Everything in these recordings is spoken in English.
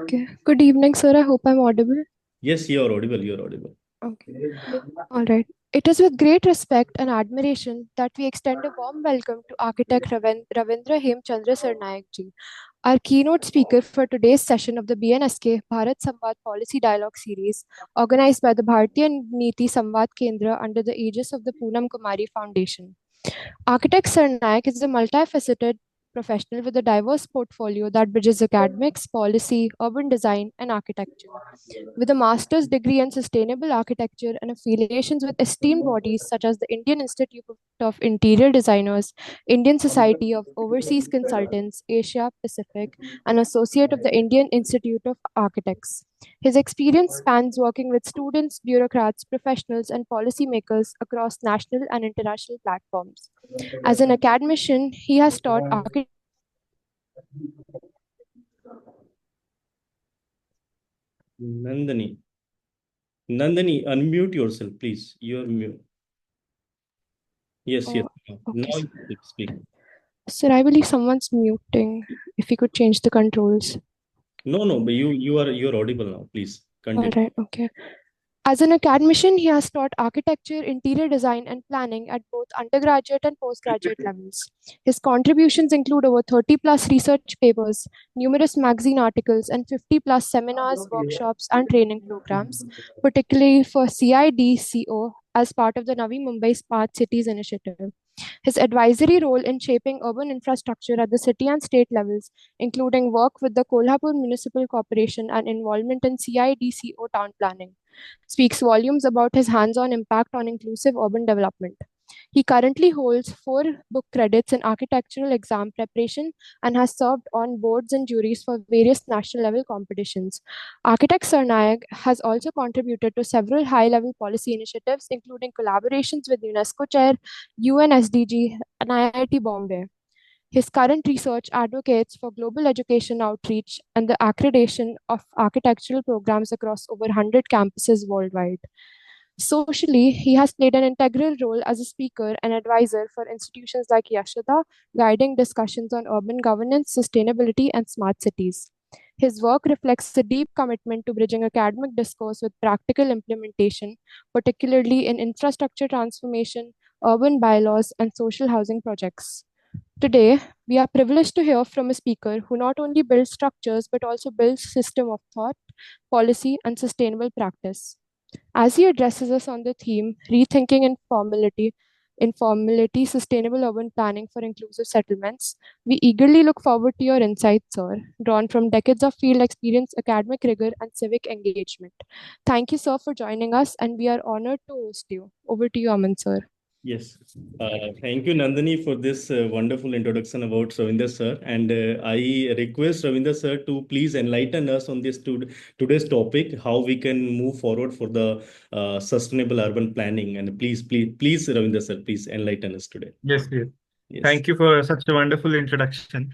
Okay. Good evening, sir. I hope I'm audible. Yes, you're audible. You're audible. Okay. All right. It is with great respect and admiration that we extend a warm welcome to architect Ravindra Hemchandra Sarnaik ji, our keynote speaker for today's session of the BNSK Bharat Samvad Policy Dialogue Series, organized by the Bharatiya Niti Samvad Kendra under the aegis of the Poonam Kumari Foundation. Architect Sarnaik is a multifaceted professional with a diverse portfolio that bridges academics, policy, urban design, and architecture. With a master's degree in sustainable architecture and affiliations with esteemed bodies such as the Indian Institute of Interior Designers, Indian Society of Overseas Consultants, Asia Pacific, and associate of the Indian Institute of Architects. His experience spans working with students, bureaucrats, professionals, and policymakers across national and international platforms. As an academician, he has taught architecture. Nandini. Nandini, unmute yourself, please. You're mute. Yes, yes. Oh, okay, Now sir. you speak. Sir, I believe someone's muting. If you could change the controls. No, no, but you're audible now. Please All continue. right, okay. As an academician, he has taught architecture, interior design, and planning at both undergraduate and postgraduate levels. His contributions include over 30 plus research papers, numerous magazine articles, and 50 plus seminars, workshops, and training programs, particularly for CIDCO as part of the Navi Mumbai Smart Cities Initiative. His advisory role in shaping urban infrastructure at the city and state levels, including work with the Kolhapur Municipal Corporation and involvement in CIDCO town planning, speaks volumes about his hands on impact on inclusive urban development. He currently holds 4 book credits in architectural exam preparation and has served on boards and juries for various national level competitions. Architect Sarnaik has also contributed to several high level policy initiatives, including collaborations with UNESCO Chair, UNSDG, and IIT Bombay. His current research advocates for global education outreach and the accreditation of architectural programs across over 100 campuses worldwide. Socially, he has played an integral role as a speaker and advisor for institutions like Yashoda, guiding discussions on urban governance, sustainability, and smart cities. His work reflects a deep commitment to bridging academic discourse with practical implementation, particularly in infrastructure transformation, urban bylaws, and social housing projects. Today, we are privileged to hear from a speaker who not only builds structures but also builds system of thought, policy, and sustainable practice. As he addresses us on the theme Rethinking Informality, Sustainable Urban Planning for Inclusive Settlements, we eagerly look forward to your insights, sir, drawn from decades of field experience, academic rigor, and civic engagement. Thank you, sir, for joining us, and we are honored to host you. Over to you, Aman, sir. Yes. Thank you, Nandini, for this wonderful introduction about Ravinder sir. And I request Ravinder sir to please enlighten us on this today's topic, how we can move forward for the sustainable urban planning. And please, Ravinder sir, please enlighten us today. Yes, yes. Yes. Thank you for such a wonderful introduction.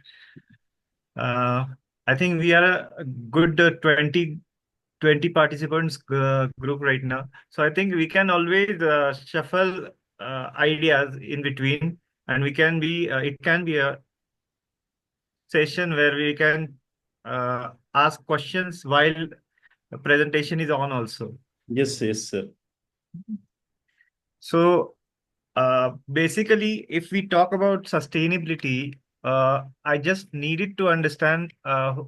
Uh, I think we are a good 20 participants group right now. So I think we can always shuffle ideas in between, and it can be a session where we can ask questions while the presentation is on also. Yes, yes, sir. So basically, if we talk about sustainability, I just needed to understand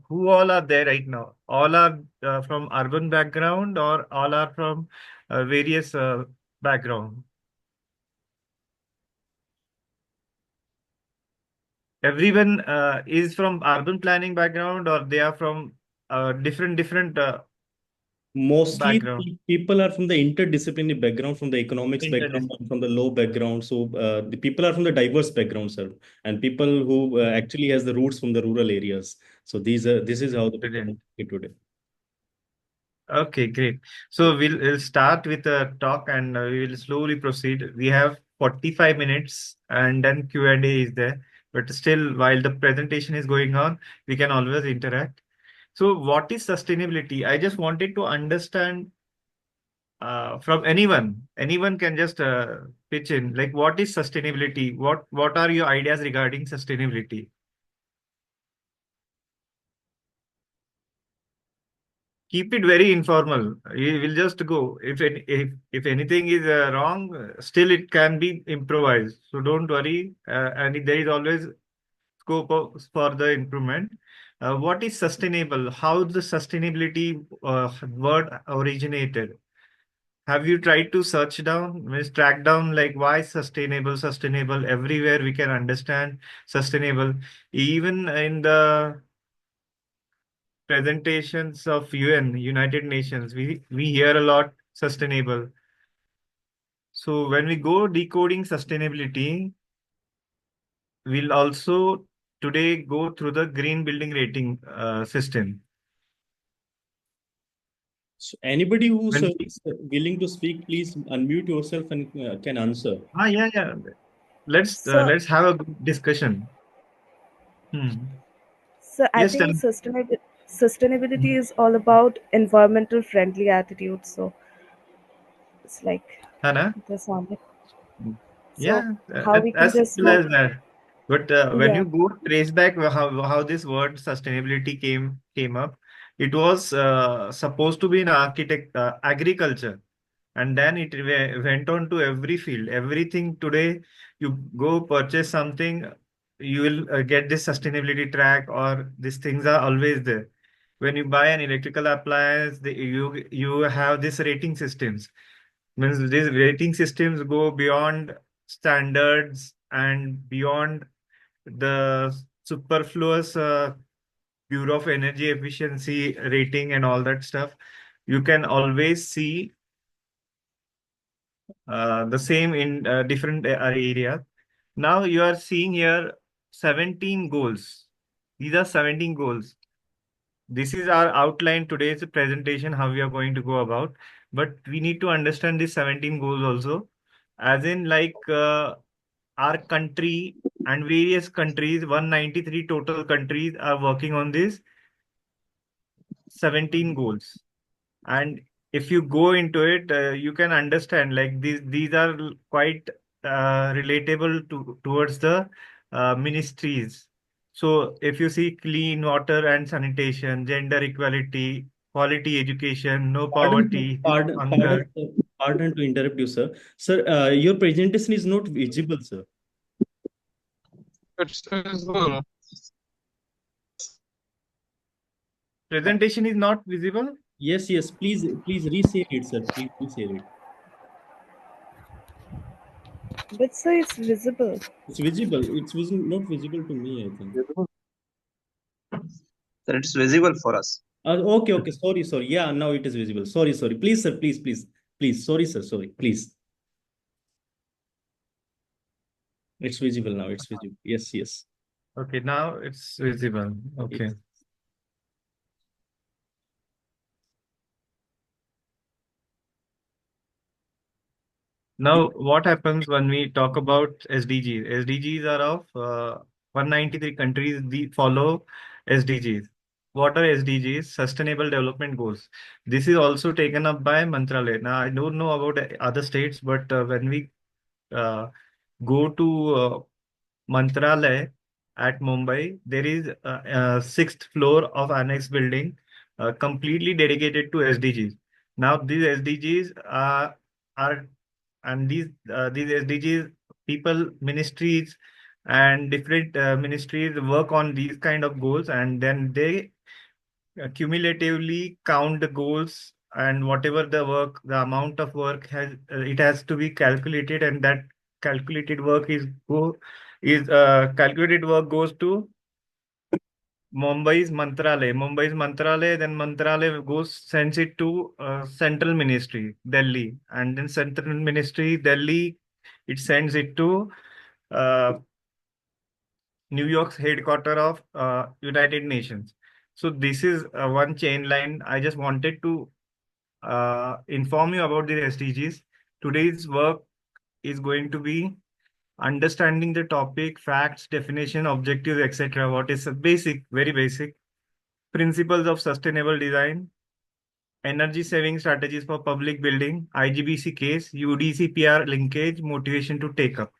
who all are there right now. All are from urban background, or all are from various background. Everyone is from urban planning background, or they are from different Mostly background. people are from the interdisciplinary background, from the economics background, Interdisciplinary. and from the law background. So the people are from the diverse backgrounds, sir, and people who actually has the roots from the rural areas. So this is how the people are Brilliant. today. Okay, great. So we'll start with a talk, and we will slowly proceed. We have 45 minutes and then Q&A is there. But still, while the presentation is going on, we can always interact. So what is sustainability? I just wanted to understand from anyone. Anyone can just pitch in. Like, what is sustainability? What are your ideas regarding sustainability? keep it very informal. We will just go. If anything is wrong, still it can be improvised. So don't worry. And there is always scope for the improvement. What is sustainable? How the sustainability word originated? Have you tried to search down, means track down, like why sustainable, sustainable? Everywhere we can understand sustainable. Even in the presentations of UN, United Nations, we hear a lot sustainable. So when we go decoding sustainability, we'll also today go through the green building rating system. So anybody who's When we, willing to speak, please unmute yourself and can answer. yeah. So, Let's have a good discussion. Hmm. so, I Yes, tell think me. sustainability is all about environmental friendly attitudes. So it's like Hannah? the sound. So Yeah, how we can as just simple like, as that. But when yeah, you go trace back how this word sustainability came up, it was supposed to be in agriculture, and then it went on to every field, everything. Today, you go purchase something, you will get this sustainability track, or these things are always there. When you buy an electrical appliance, you have this rating systems. Means these rating systems go beyond standards and beyond the superfluous Bureau of Energy Efficiency rating and all that stuff. You can always see the same in different areas. Now you are seeing here 17 goals. These are 17 goals. This is our outline today's presentation, how we are going to go about. But we need to understand these 17 goals also, as in like our country and various countries, 193 total countries are working on these 17 goals. And if you go into it, you can understand like these are quite relatable towards the ministries. So if you see clean water and sanitation, gender equality, quality education, no Pardon, poverty, no pardon, pardon, hunger. sir. Pardon to interrupt you, sir. Sir, your presentation is not visible, sir. It's visible. Presentation is not visible. Yes, yes. Please reshare it, sir. Please reshare it. but so it's visible. It's visible. It's not visible to me, I think. Visible. That it's visible for us. Okay, okay. Sorry, sorry. Yeah, now it is visible. Sorry, sorry. Please, sir. Please, please, please. Sorry, sir. Sorry. Please. It's visible now. It's visible. Yes, yes. Okay, now it's visible. Okay. Yes. Now, what happens when we talk about SDGs? SDGs are of 193 countries follow SDGs. What are SDGs? Sustainable Development Goals. This is also taken up by Mantralaya. Now, I don't know about other states, but when we uh, go to Mantralaya at Mumbai, there is a sixth floor of annex building completely dedicated to SDGs. Now, these SDGs are and these SDGs people ministries and different ministries work on these kind of goals, and then they cumulatively count the goals, and whatever the amount of work has it has to be calculated, and that calculated work goes to Mumbai's Mantralaya, then Mantralaya goes sends it to Central Ministry, Delhi, and then Central Ministry, Delhi, it sends it to uh, New York's headquarter of United Nations. So this is one chain line. I just wanted to inform you about the SDGs. Today's work is going to be understanding the topic, facts, definition, objectives, etc. What is a basic, very basic principles of sustainable design, energy saving strategies for public building, IGBC case, UDCPR linkage, motivation to take up.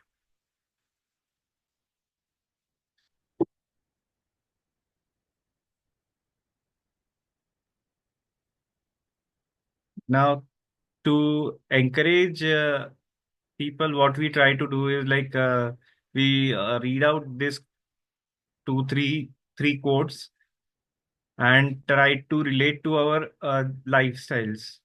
Now, to encourage people, what we try to do is like we read out this three quotes and try to relate to our lifestyles.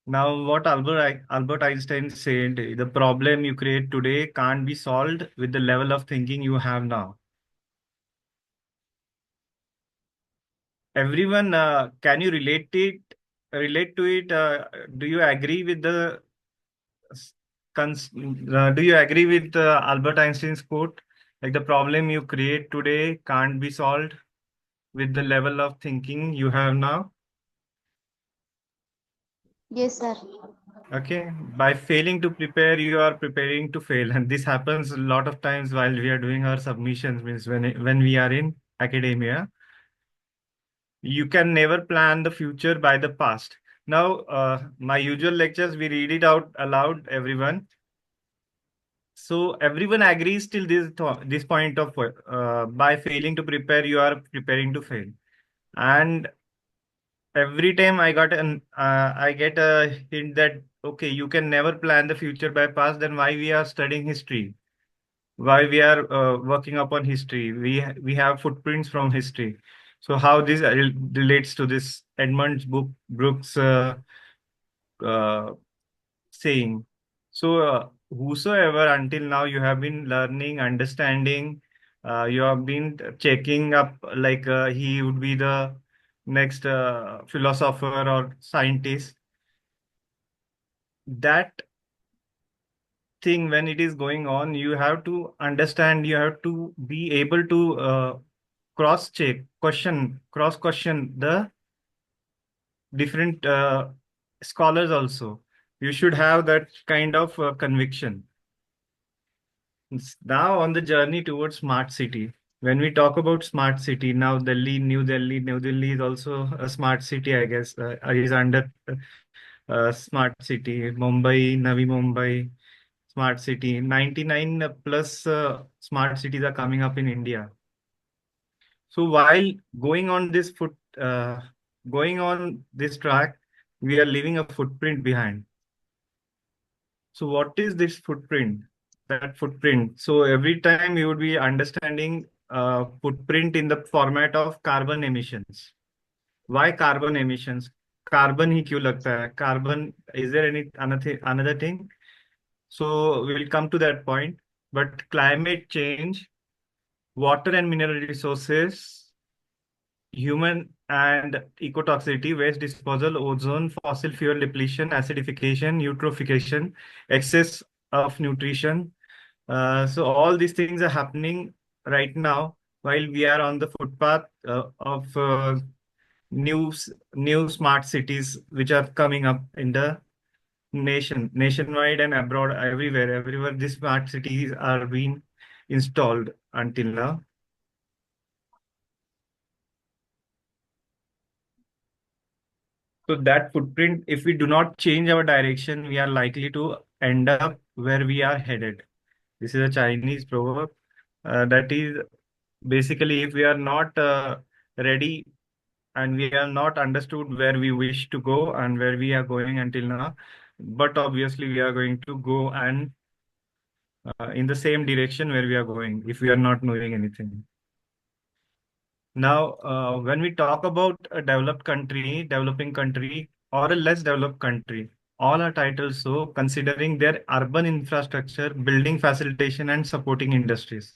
Now, what Albert Einstein said, the problem you create today can't be solved with the level of thinking you have now. Everyone, can you relate to it? Do you agree with the do you agree with Albert Einstein's quote? Like the problem you create today can't be solved with the level of thinking you have now. Yes, sir. Okay, by failing to prepare, you are preparing to fail, and this happens a lot of times while we are doing our submissions. Means when we are in academia, you can never plan the future by the past. Now, my usual lectures, we read it out aloud, everyone. So everyone agrees till this point of by failing to prepare, you are preparing to fail. And every time I get a hint that okay, you can never plan the future by past. Then why we are studying history? Why we are working upon history? We have footprints from history. So how this relates to this Edmund Brooks uh, saying. So, whosoever until now you have been learning, understanding, you have been checking up, like he would be the next philosopher or scientist. That thing, when it is going on, you have to understand, you have to be able to cross check, cross question the different scholars also. You should have that kind of conviction. Now on the journey towards smart city. When we talk about smart city, now New Delhi is also a smart city, I guess, is under smart city. Mumbai, Navi Mumbai, smart city. 99 plus smart cities are coming up in India. So while going on this going on this track, we are leaving a footprint behind. So what is this footprint? That footprint. So every time you would be understanding footprint in the format of carbon emissions. Why carbon emissions? Carbon ही क्यों लगता है? Carbon, is there any another thing? So we will come to that point. But climate change, water and mineral resources, human and ecotoxicity, waste disposal, ozone, fossil fuel depletion, acidification, eutrophication, excess of nutrition. So all these things are happening right now while we are on the footpath of new smart cities which are coming up in the nationwide and abroad, everywhere these smart cities are being installed until now. So that footprint, if we do not change our direction, we are likely to end up where we are headed. This is a Chinese proverb that is basically, if we are not ready and we have not understood where we wish to go and where we are going until now, but obviously we are going to go and in the same direction where we are going if we are not knowing anything. Now, when we talk about a developing country, or a less developed country, all are titles so considering their urban infrastructure, building facilitation and supporting industries.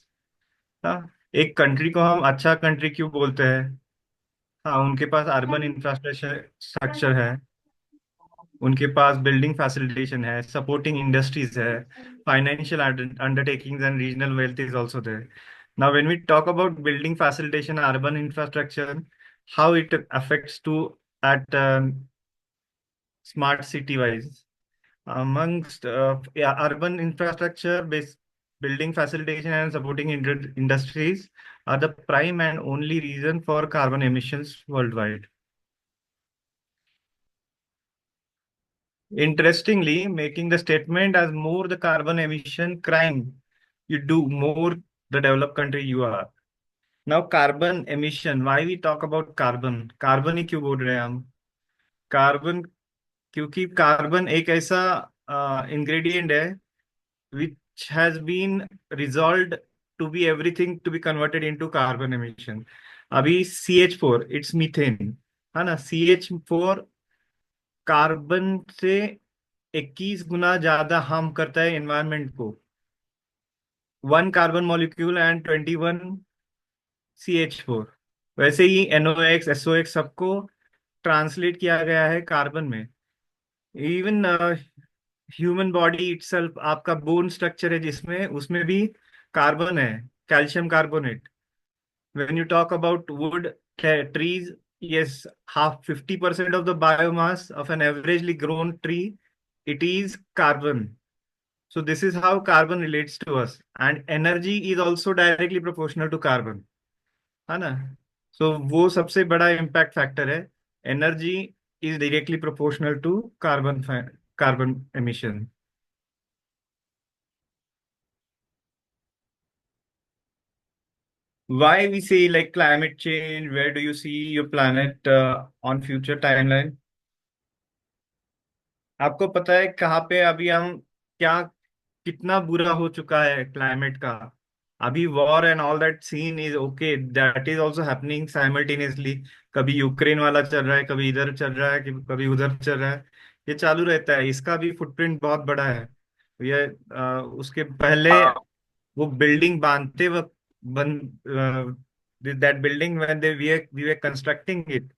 हाँ, एक country को हम अच्छा country क्यों बोलते हैं? हाँ, उनके पास अर्बन इंफ्रास्ट्रक्चर है, उनके पास बिल्डिंग फैसिलिटेशन है, सपोर्टिंग इंडस्ट्रीज है, financial undertakings and regional wealth is also there. Now, when we talk about building facilitation, urban infrastructure, how it affects to at smart city wise, amongst urban infrastructure based building facilitation and supporting industries are the prime and only reason for carbon emissions worldwide. Interestingly, making the statement as more the carbon emission crime you do, more the developed country you are. Now, carbon emission, why we talk about carbon? Carbon ही क्यों बोल रहे हैं हम? Carbon क्योंकि carbon एक ऐसा ingredient है which has been resolved to be everything to be converted into carbon emission. अभी CH4 इट्स मीथेन, है ना। CH4 कार्बन से 21 गुना ज्यादा हार्म करता है एनवायरनमेंट को। 1 कार्बन मॉलिक्यूल एंड 21 CH4। वैसे ही NOx SOx सबको ट्रांसलेट किया गया है कार्बन में। इवन ह्यूमन बॉडी इटसेल्फ, आपका बोन स्ट्रक्चर है जिसमें, उसमें भी कार्बन है, calcium carbonate. When you talk about wood trees, yes, half 50% of the biomass of an averagely grown tree, it is carbon. So this is how carbon relates to us, and energy is also directly proportional to carbon, है ना। so वो सबसे बड़ा impact factor है। energy is directly proportional to carbon emission. Why we say like climate change? Where do you see your planet on future timeline? आपको पता है कहाँ पे अभी हम, क्या, कितना बुरा हो चुका है क्लाइमेट का? अभी war and all that scene is okay, that is also happening simultaneously. कभी यूक्रेन वाला चल रहा है, कभी इधर चल रहा है, कभी उधर चल रहा है। ये चालू रहता है, इसका भी फुटप्रिंट बहुत बड़ा है। ये उसके पहले वो बिल्डिंग बांधते वक्त, बन that building when they we were constructing it,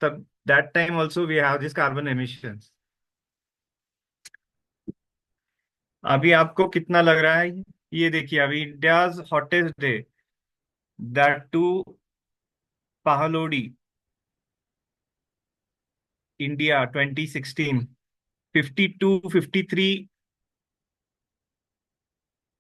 तब that time also we have this carbon emissions. अभी आपको कितना लग रहा है? ये देखिए, अभी India's hottest day, that too Phalodi, India 2016, 52 53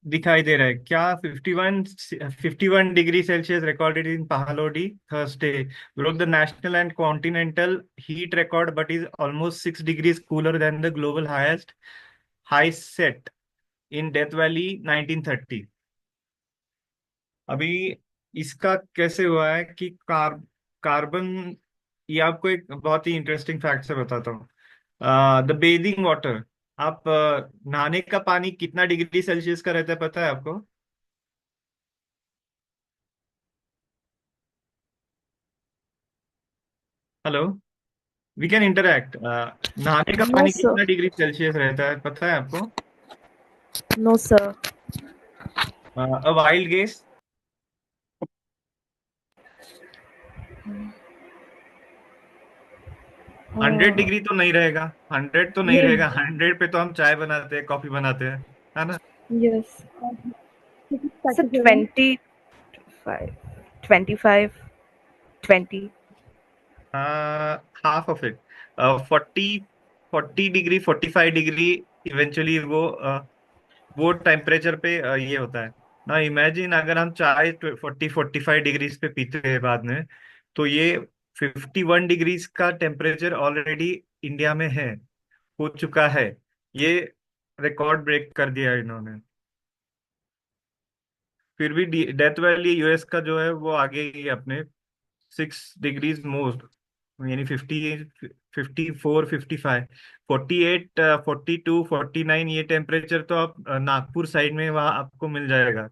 दिखाई दे रहा है क्या? 51 degree Celsius recorded in Phalodi Thursday, broke the national and continental heat record but is almost 6 degrees cooler than the global highest high set in Death Valley 1930। अभी इसका कैसे हुआ है कि कार्बन, ये आपको एक बहुत ही इंटरेस्टिंग फैक्ट से बताता हूँ। द बेदिंग वाटर, आप नहाने का पानी कितना डिग्री सेल्सियस का रहता है पता है आपको? Hello, we can interact. नहाने का No, पानी sir. कितना डिग्री सेल्सियस रहता है पता है आपको? No, sir. अ वाइल्ड गेस। 100 Uh, डिग्री तो नहीं रहेगा, 100 तो नहीं yeah, रहेगा। 100 पे तो हम चाय बनाते हैं, कॉफी बनाते हैं, है ना। yes. That So is around 25, 25, 20. Half of it, 40 degree, 45 degree eventually वो टेम्परेचर पे ये होता है ना। इमेजिन अगर हम चाय 40 45 डिग्रीज पे पीते हैं बाद में, तो ये 51 डिग्रीज का टेम्परेचर ऑलरेडी इंडिया में है, हो चुका है। ये रिकॉर्ड ब्रेक कर दिया इन्होंने। फिर भी डेथ वैली यूएस का जो है वो आगे ही है अपने 6 डिग्रीज मोस्ट, यानी 54 55 48 42 49, ये टेम्परेचर तो आप नागपुर साइड में वहाँ आपको मिल जाएगा।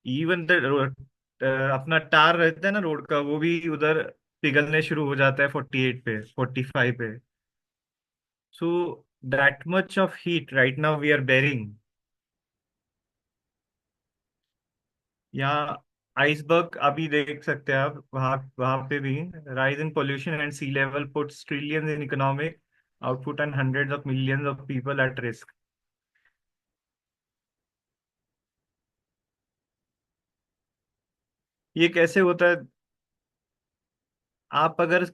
इवन अपना टार रहता है ना रोड का, वो भी उधर पिघलने शुरू हो जाता है 48 पे, 45 पे। So that much of heat right now we are bearing. यहाँ आइसबर्ग अभी देख सकते हैं आप, वहाँ वहाँ पे भी rise in pollution and sea level puts trillions in economic output and hundreds of millions of people at risk. ये कैसे होता है? आप अगर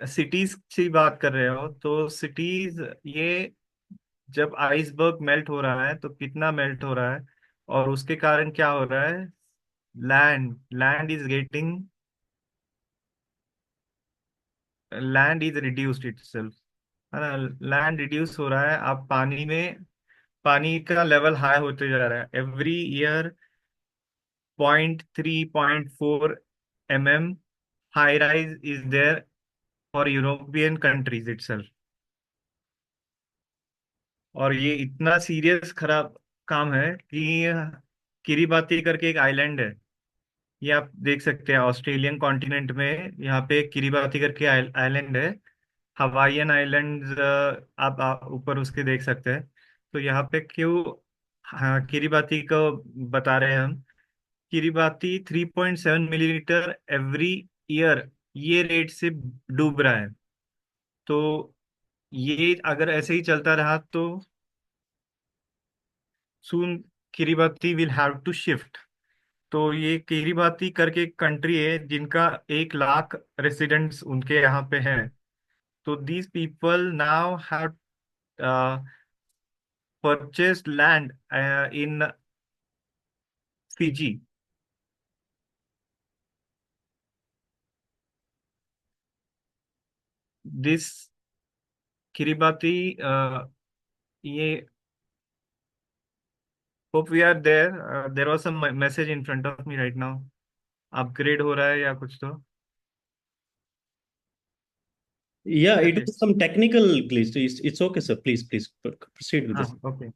सिटीज की बात कर रहे हो, तो सिटीज, ये जब आइसबर्ग मेल्ट हो रहा है तो कितना मेल्ट हो रहा है, और उसके कारण क्या हो रहा है? Land is getting, land is reduced itself, है ना। लैंड रिड्यूस हो रहा है, अब पानी में, पानी का लेवल हाई होते जा रहा है every year. 0.3 0.4 mm high rise is there for European countries itself. और ये इतना सीरियस खराब काम है कि किरीबाती करके एक आइलैंड है, ये आप देख सकते हैं ऑस्ट्रेलियन कॉन्टिनेंट में। यहाँ पे किरीबाती करके आइलैंड है, हवाईयन आइलैंड्स आप ऊपर उसके देख सकते हैं। तो यहाँ पे क्यों, हाँ, किरीबाती को बता रहे हैं हम। किरीबाती 3.7 मिलीलीटर एवरी ईयर ये रेट से डूब रहा है। तो ये अगर ऐसे ही चलता रहा तो soon Kiribati will have to shift. तो ये किरीबाती करके एक कंट्री है जिनका 1 लाख रेसिडेंट्स उनके यहाँ पे हैं। तो these people now have purchased land in Fiji. This Kiribati ये hope we are there. There was some message in front of me right now, upgrade हो रहा है या कुछ तो। Yeah, it Okay. was some technical glitch. It's okay, sir. Please proceed with हाँ, this. Okay.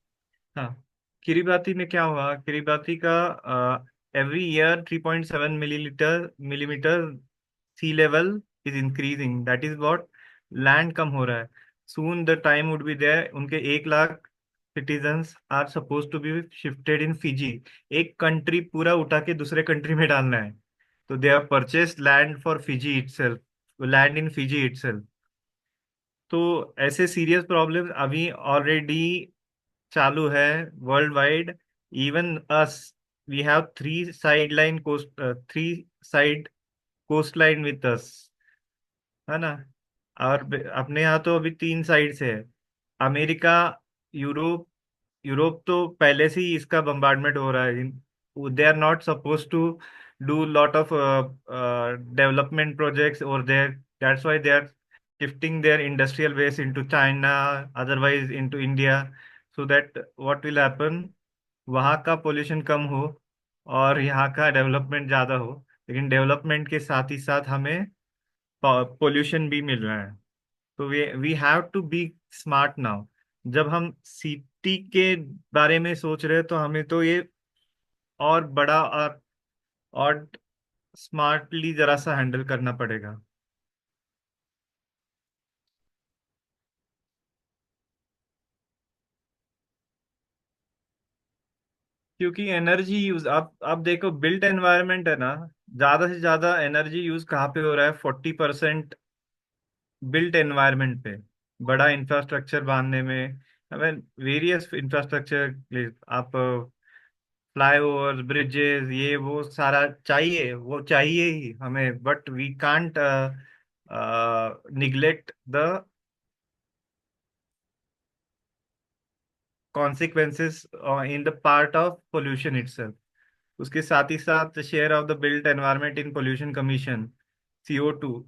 हाँ, Kiribati में क्या हुआ, किरीबाती का every year 3.7 millimetre sea level is increasing, that is what, land कम हो रहा है। Soon the time would be there, उनके 1 lakh citizens are suppose to be shifted in Fiji. एक कंट्री पूरा उठा के दूसरे कंट्री में डालना है, तो they have purchased land for Fiji itself, land in Fiji itself. तो ऐसे सीरियस प्रॉब्लम अभी ऑलरेडी चालू है world wide. Even us, we have three side coast line with us, है ना। और अपने यहाँ तो अभी 3 साइड से है, अमेरिका, यूरोप। यूरोप तो पहले से ही इसका बम्बार्डमेंट हो रहा है। They are not suppose to do lot of development projects और there, that's why they are shifting their industrial base into China, otherwise into India, so that what will happen, वहाँ का पोल्यूशन कम हो और यहाँ का डेवलपमेंट ज़्यादा हो। लेकिन डेवलपमेंट के साथ ही साथ हमें पोल्यूशन भी मिल रहा है। तो we have to be smart now. जब हम सिटी के बारे में सोच रहे हैं तो हमें तो ये और बड़ा और स्मार्टली जरा सा हैंडल करना पड़ेगा। क्योंकि एनर्जी यूज, आप देखो बिल्ट एनवायरनमेंट है ना, ज्यादा से ज्यादा एनर्जी यूज कहाँ पे हो रहा है, 40% बिल्ट एनवायरनमेंट पे। बड़ा इंफ्रास्ट्रक्चर बांधने में, हमें वेरियस इंफ्रास्ट्रक्चर, आप फ्लाईओवर, ब्रिजेस, ये वो सारा चाहिए, वो चाहिए ही हमें, but we can't neglect the consequences in the part of pollution itself। उसके साथ ही साथ share of the built environment in pollution commission, CO2,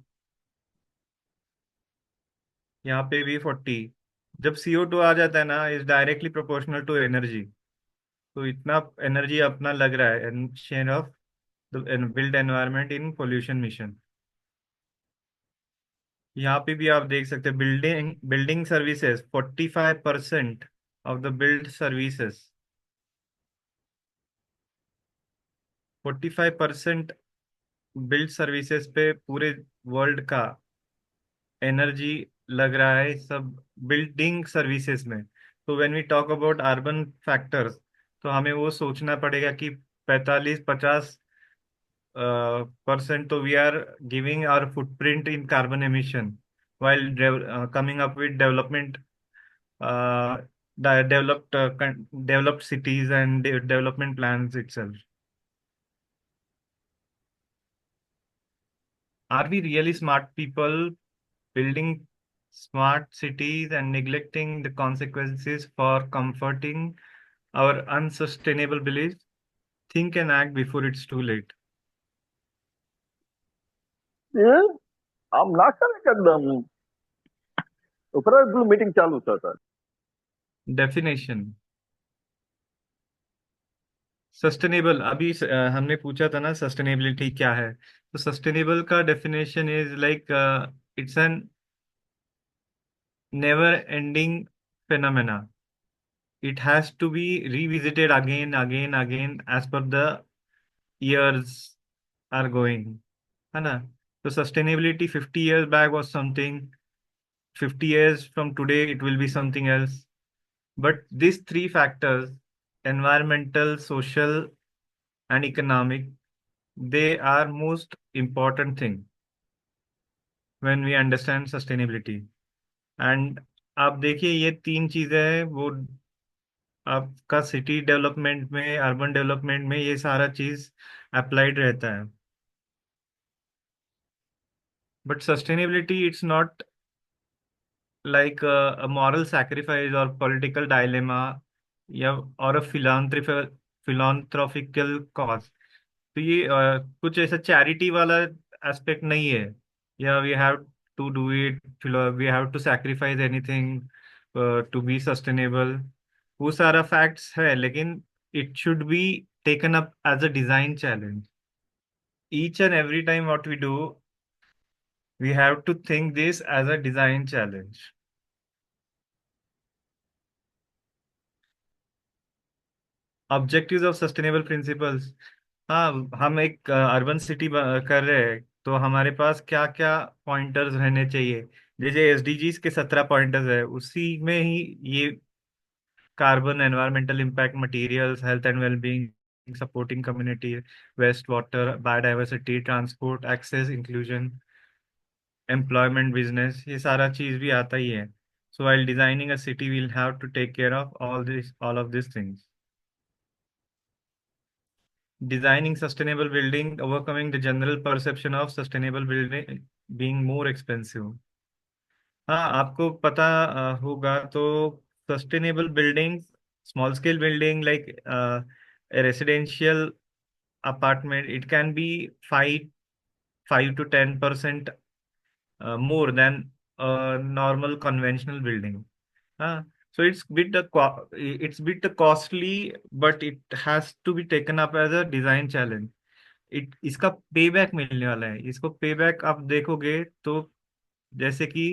यहाँ पे भी 40। जब CO2 आ जाता है ना, is directly proportional to energy. तो इतना एनर्जी अपना लग रहा है share of the built environment in pollution mission. यहाँ पे भी आप देख सकते हैं building building services, 45% of the build services, 45% build services पे पूरे वर्ल्ड का एनर्जी लग रहा है, सब बिल्डिंग सर्विसेज में। तो when we talk about urban factors, तो हमें वो सोचना पड़ेगा कि 45-50% तो we are giving our footprint in carbon emission while coming up with developed developed cities and development plans itself. Are we really smart people building smart cities and neglecting the consequences for comforting our unsustainable beliefs? Think and act before it's too late. Yeah, नाश्ता में meeting चालू था sir. Definition. Sustainable, अभी हमने पूछा था ना sustainability क्या है। तो सस्टेनेबल का definition is like it's an never ending phenomena. It has to be revisited again as per the years are going. है ना? So sustainability 50 years back was something, 50 years from today it will be something else. But these three factors, environmental, social, and economic, they are most important thing when we understand sustainability. And आप देखिए ये तीन चीजें हैं वो आपका city development में, urban development में ये सारा चीज अप्लाइड रहता है. But sustainability it's not like a moral sacrifice or political dilemma या और a philanthropical cause. तो ये कुछ ऐसा चैरिटी वाला एस्पेक्ट नहीं है या we have to do it, we have to sacrifice anything to be sustainable. वो सारा फैक्ट्स है लेकिन it should be taken up as a design challenge. Each and every time what we do, we have to think this as a design challenge. Objectives of sustainable principles. हाँ, हम एक urban city कर रहे हैं तो हमारे पास क्या क्या पॉइंटर्स रहने चाहिए. जैसे एसडीजीज के 17 पॉइंटर्स है, उसी में ही ये carbon, environmental impact, materials, health and wellbeing, supporting community, waste water, biodiversity, transport, access, inclusion, employment, business, ये सारा चीज भी आता ही है. सो while designing a city we'll have to take care of all of these things. Designing sustainable building, overcoming the general perception of sustainable building being more expensive. हाँ, आपको पता होगा तो sustainable building, small scale building like residential apartment, it can be 5 to 10% more than normal conventional building. So it's bit costly, but it has to be taken up as a design challenge. इसका पे back मिलने वाला है. इसको पे back आप देखोगे तो जैसे कि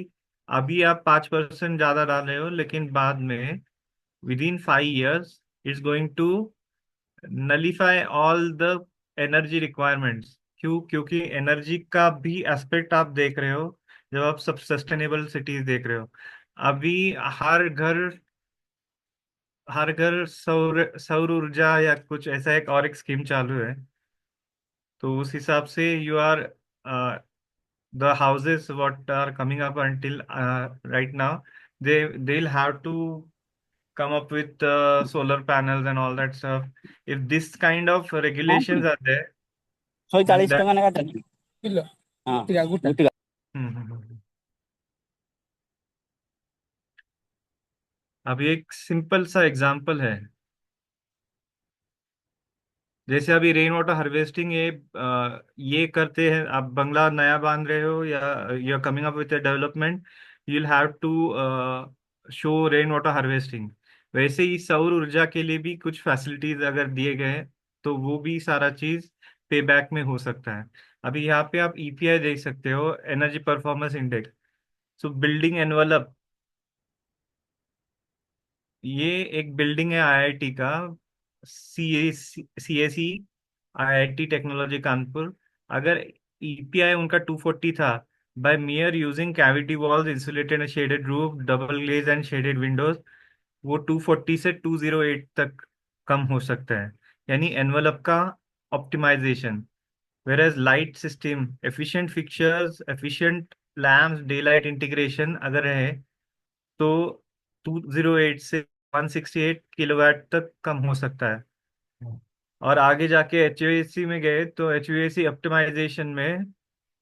अभी आप 5% ज्यादा डाल रहे हो लेकिन बाद में within 5 years it's going to nullify all the energy requirements. क्यों? क्योंकि एनर्जी का भी एस्पेक्ट आप देख रहे हो जब आप सब सस्टेनेबल सिटीज देख रहे हो. अभी हर घर सौर सौर ऊर्जा या कुछ ऐसा एक स्कीम चालू है. तो उस हिसाब से you are the houses what are coming up until right now, they'll have to come up with solar panels and all that stuff. If this kind of regulations are there, 140 then ଟଙ୍କା ଲେଖା ଚାଲିଛି kilo. ହଁ ଗୋଟିକା। अभी एक simple सा example है. जैसे अभी rain water harvesting ये करते हैं. आप बंगला नया बांध रहे हो या you are coming up with development, you will have to show rain water harvesting. वैसे ही सौर ऊर्जा के लिए भी कुछ फैसिलिटीज अगर दिए गए हैं तो वो भी सारा चीज पे बैक में हो सकता है. अभी यहाँ पे आप ईपीआई देख सकते हो, एनर्जी परफॉर्मेंस इंडेक्स. सो बिल्डिंग एनवलप, ये एक बिल्डिंग है आईआईटी का, सीएसी आईआईटी टेक्नोलॉजी कानपुर. अगर ईपीआई उनका 240 था, by mere using cavity walls, insulated shaded roof, double glaze and shaded windows, वो 240 से 208 तक कम हो सकता है. यानी एनवलप का optimization. whereas light system, efficient fixtures, efficient lamps, day light integration अगर है तो 208 से 168 किलोवाट तक कम हो सकता है. और आगे जाके एचवीएसी में गए तो एचवीएसी ऑप्टिमाइजेशन में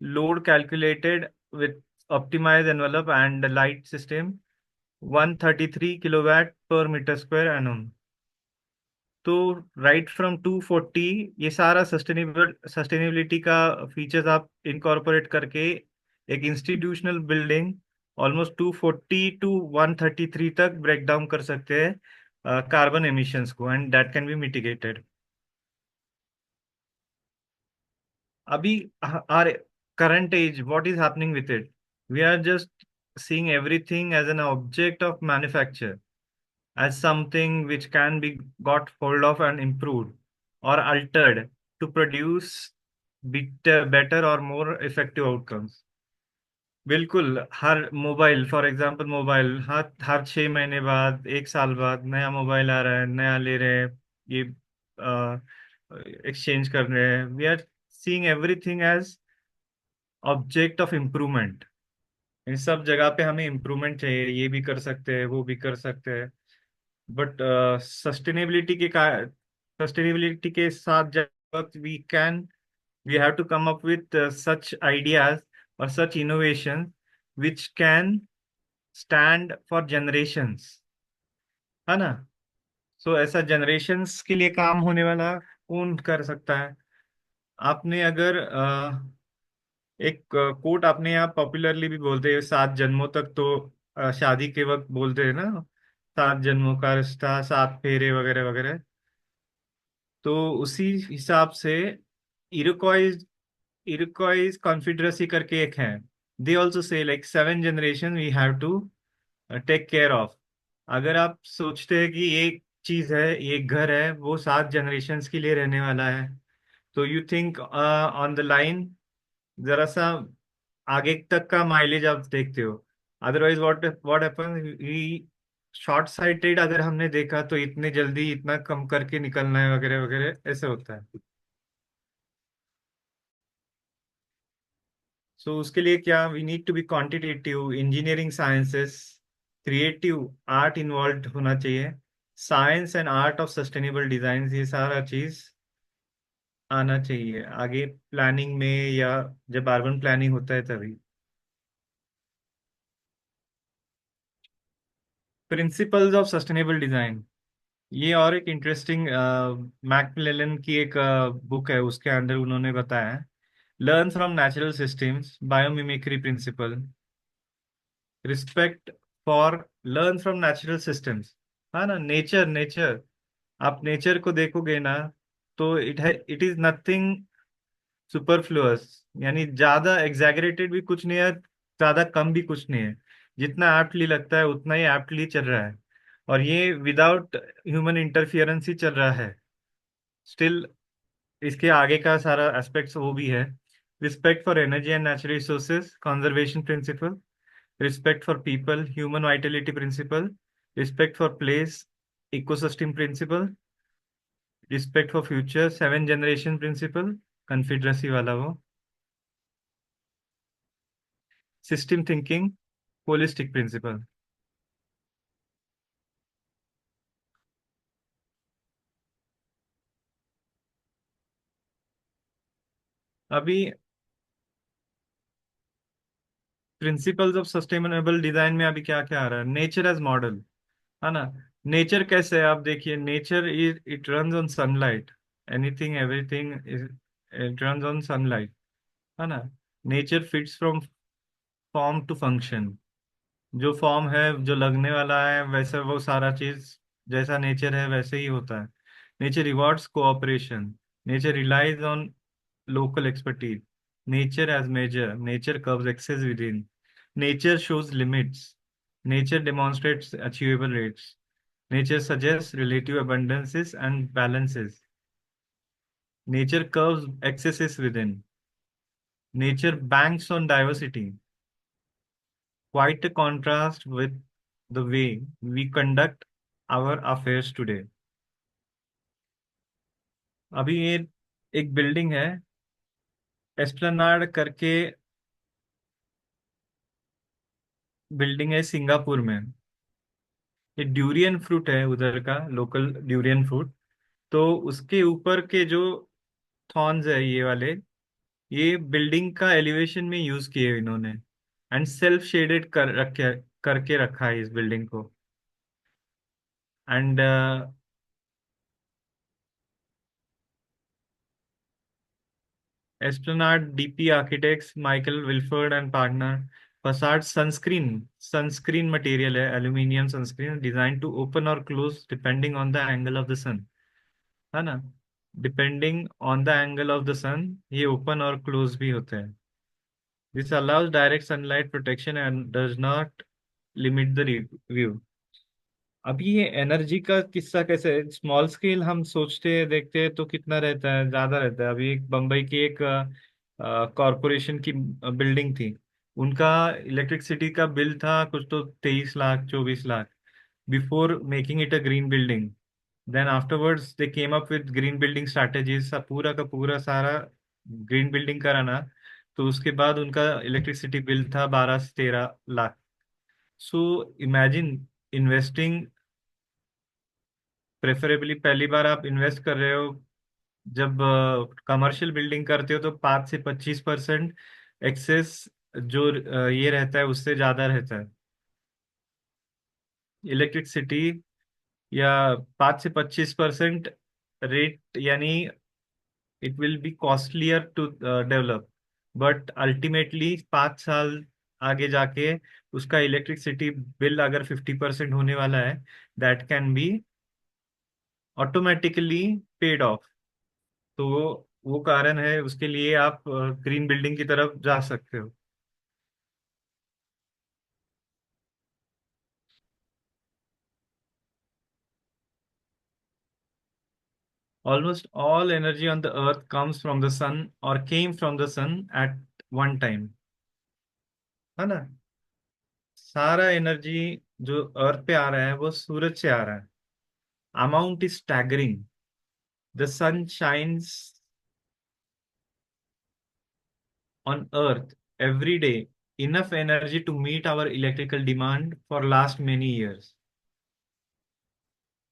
load calculated with optimize envelope and light system 133 kilowatt per meter square annum. तो राइट फ्रॉम 240 ये सारा सस्टेनेबिलिटी का फीचर्स आप इनकॉर्पोरेट करके एक इंस्टीट्यूशनल बिल्डिंग ऑलमोस्ट 240 टू 133 तक ब्रेक डाउन कर सकते हैं कार्बन एमिशंस को, and that can be mitigated. अभी are current as what is happening with it. We are just seeing everything as an object of manufacture, as something which can be got hold of and improved or altered to produce better or more effective outcomes. बिल्कुल, हर mobile, for example mobile, हर 6 महीने बाद, 1 साल बाद नया mobile आ रहा है, नया ले रहे हैं, ये एक्सचेंज कर रहे हैं. We are seeing everything as object of improvement. इन सब जगह पे हमें इम्प्रूवमेंट चाहिए, ये भी कर सकते हैं, वो भी कर सकते हैं. बट सस्टेनेबिलिटी के साथ जब we have to come up with such ideas or such innovation which can stand for generations, है ना. सो ऐसा generations के लिए काम होने वाला कौन कर सकता है. आपने अगर एक कोट आपने यहाँ पॉपुलरली भी बोलते हैं, 7 जन्मों तक, तो शादी के वक्त बोलते हैं ना, 7 जन्मों का रिश्ता, 7 फेरे वगैरह वगैरह. तो उसी हिसाब से इरोक्वाइज इरोक्वाइज कॉन्फेडरेसी करके एक है. They also say like 7 generation we have to take care of. अगर आप सोचते हैं कि ये चीज है, ये घर है, वो 7 जनरेशन्स के लिए रहने वाला है, तो you think on the line, जरा सा आगे तक का माइलेज आप देखते हो. Otherwise what what happen, we short sighted अगर हमने देखा तो इतने जल्दी इतना कम करके निकलना है वगैरह वगैरह, ऐसे होता है. सो उसके लिए क्या, we need to be quantitative, engineering sciences, creative art involve होना चाहिए, science and art of sustainable design, ये सारा चीज आना चाहिए आगे प्लानिंग में, या जब अर्बन प्लानिंग होता है तभी. प्रिंसिपल्स ऑफ सस्टेनेबल डिजाइन, ये और एक इंटरेस्टिंग मैकमिलन की एक बुक है, उसके अंदर उन्होंने बताया है. Learn from natural systems, biomimicry principle, respect for, learn from natural systems, है ना. नेचर नेचर, आप नेचर को देखोगे ना, तो इट इज नथिंग सुपरफ्लुअस, यानी ज्यादा एग्जैगरेटेड भी कुछ नहीं है, ज्यादा कम भी कुछ नहीं है. जितना एप्टली लगता है उतना ही एप्टली चल रहा है, और ये विदाउट ह्यूमन इंटरफियरेंस ही चल रहा है. स्टिल इसके आगे का सारा एस्पेक्ट्स वो भी है. Respect for energy and natural resources, conservation principle, respect for people, human vitality principle, respect for place, ecosystem principle, respect for future, 7 generation principle, confederacy वाला वो, system thinking, holistic principle. अभी प्रिंसिपल्स ऑफ सस्टेनेबल डिजाइन में अभी क्या क्या आ रहा है, nature as model, है ना. नेचर कैसे है, आप देखिए, nature is, it runs on sunlight, anything everything is, it runs on sunlight, है ना. Nature fits from form to function, जो फॉर्म है, जो लगने वाला है, वैसे वो सारा चीज, जैसा नेचर है वैसे ही होता है. Nature rewards cooperation, nature relies on local expertise, nature as measure, nature curbs excess within, nature shows limits, nature demonstrates achievable rates, nature suggest relative abundances and balances, nature curves excesses within, nature banks on diversity, quite a contrast with the way we conduct our affairs today. अभी ये एक building है, एस्प्लेनाड करके building है Singapore में. ये durian fruit है उधर का, लोकल ड्यूरियन फ्रूट. तो उसके ऊपर के जो थॉर्न्स है ये वाले, ये बिल्डिंग का एलिवेशन में यूज किए इन्होंने, एंड सेल्फ शेडेड करके रखा है इस बिल्डिंग को. And Esplanade DP Architects, Michael Wilford and partner. Facade sunscreen material है, aluminium sunscreen, designed to open or close depending on the angle of the sun, है ना. Depending on the angle of the sun, ये open और close भी होते हैं. This allows direct sunlight protection and does not limit the view. अभी ये energy का किस्सा कैसे है? स्मॉल स्केल हम सोचते हैं देखते हैं तो कितना रहता है, ज्यादा रहता है। अभी एक बम्बई की एक कॉरपोरेशन की बिल्डिंग थी, उनका इलेक्ट्रिसिटी का बिल था कुछ तो 23 lakh 24 lakh, before making it a green building. Then afterwards they came up with green building strategies, पूरा का पूरा सारा ग्रीन बिल्डिंग कराना। तो उसके बाद उनका इलेक्ट्रिसिटी बिल था 12 से 13 lakh. So imagine investing, preferably पहली बार आप इन्वेस्ट कर रहे हो, जब कमर्शियल बिल्डिंग करते हो तो 5 से 25% एक्सेस जो ये रहता है उससे ज्यादा रहता है इलेक्ट्रिसिटी, या 5 से 25% रेट, यानी it will be costlier to develop. But ultimately 5 साल आगे जाके उसका इलेक्ट्रिसिटी बिल अगर 50% होने वाला है, that can be automatically paid of. तो वो कारण है, उसके लिए आप ग्रीन बिल्डिंग की तरफ जा सकते हो। Almost all energy on the earth comes from the sun और came from the sun at one time, है ना? सारा एनर्जी जो अर्थ पे आ रहा है वो सूरज से आ रहा है। Amount is staggering. The sun shines on earth every day enough energy to meet our electrical demand for last many years,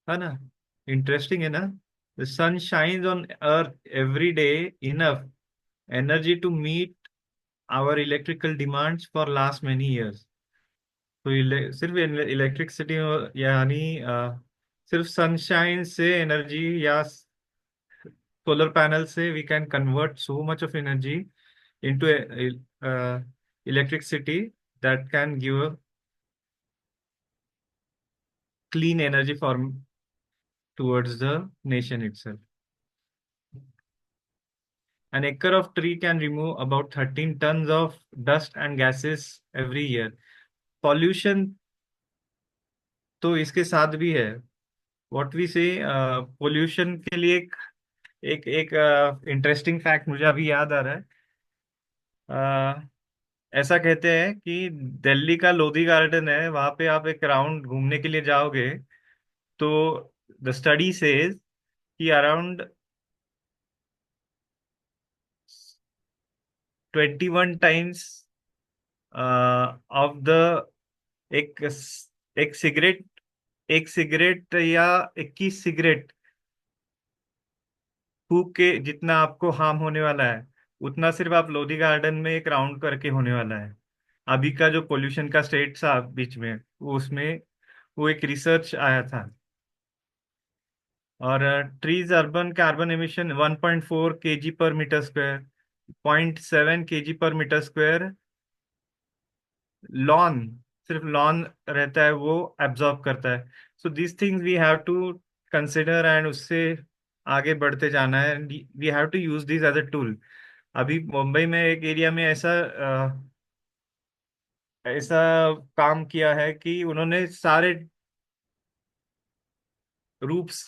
है ना? इंटरेस्टिंग है ना? The sun shines on earth every day enough energy to meet our electrical demands for last many years. तो सिर्फ electricity यानी सिर्फ sunshine से energy या सोलर पैनल से we can convert so much of energy into electricity that can give a clean energy form towards the nation itself. An acre of tree can remove about 13 tons of dust and gases every year. Pollution तो इसके साथ भी है। What we say, pollution के लिए एक interesting fact मुझे अभी याद आ रहा है। ऐसा कहते हैं कि दिल्ली का लोधी गार्डन है, वहां पे आप एक राउंड घूमने के लिए जाओगे तो द स्टडी सेज कि अराउंड 21 टाइम्स ऑफ द एक एक सिगरेट एक सिगरेट या 21 सिगरेट फूक के जितना आपको हार्म होने वाला है, उतना सिर्फ आप लोधी गार्डन में एक राउंड करके होने वाला है। अभी का जो पोल्यूशन का स्टेट था बीच में, वो उसमें वो एक रिसर्च आया था। और trees urban carbon emission 1.4 kg per meter square, 0.7 kg per meter square lawn, सिर्फ लॉन रहता है वो एब्जॉर्ब करता है। So this things we have to consider and उससे आगे बढ़ते जाना है। We have to use this as a tool. अभी मुंबई में एक एरिया में ऐसा काम किया है कि उन्होंने सारे रूफ्स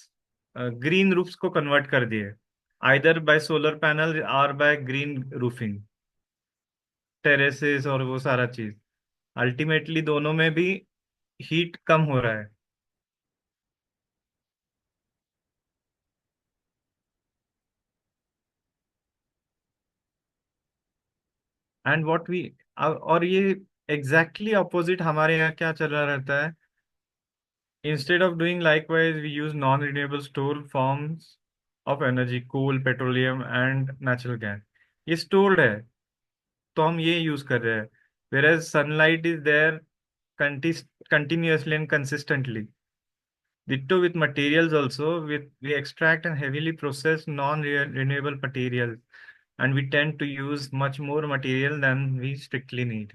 ग्रीन रूफ्स को कन्वर्ट कर दिए, आइदर बाय सोलर पैनल और बाय ग्रीन रूफिंग, टेरेसेस और वो सारा चीज। अल्टीमेटली दोनों में भी हीट कम हो रहा है। एंड व्हाट वी, और ये एग्जैक्टली ऑपोजिट हमारे यहाँ क्या चल रहा रहता है। Instead of doing likewise we use non renewable store forms of energy, coal, petroleum and natural gas. ये स्टोर्ड है तो हम ये यूज कर रहे हैं, whereas sunlight is there continuously and consistently. Ditto with materials also, we extract and heavily process non-renewable materials, and we tend to use much more material than we strictly need.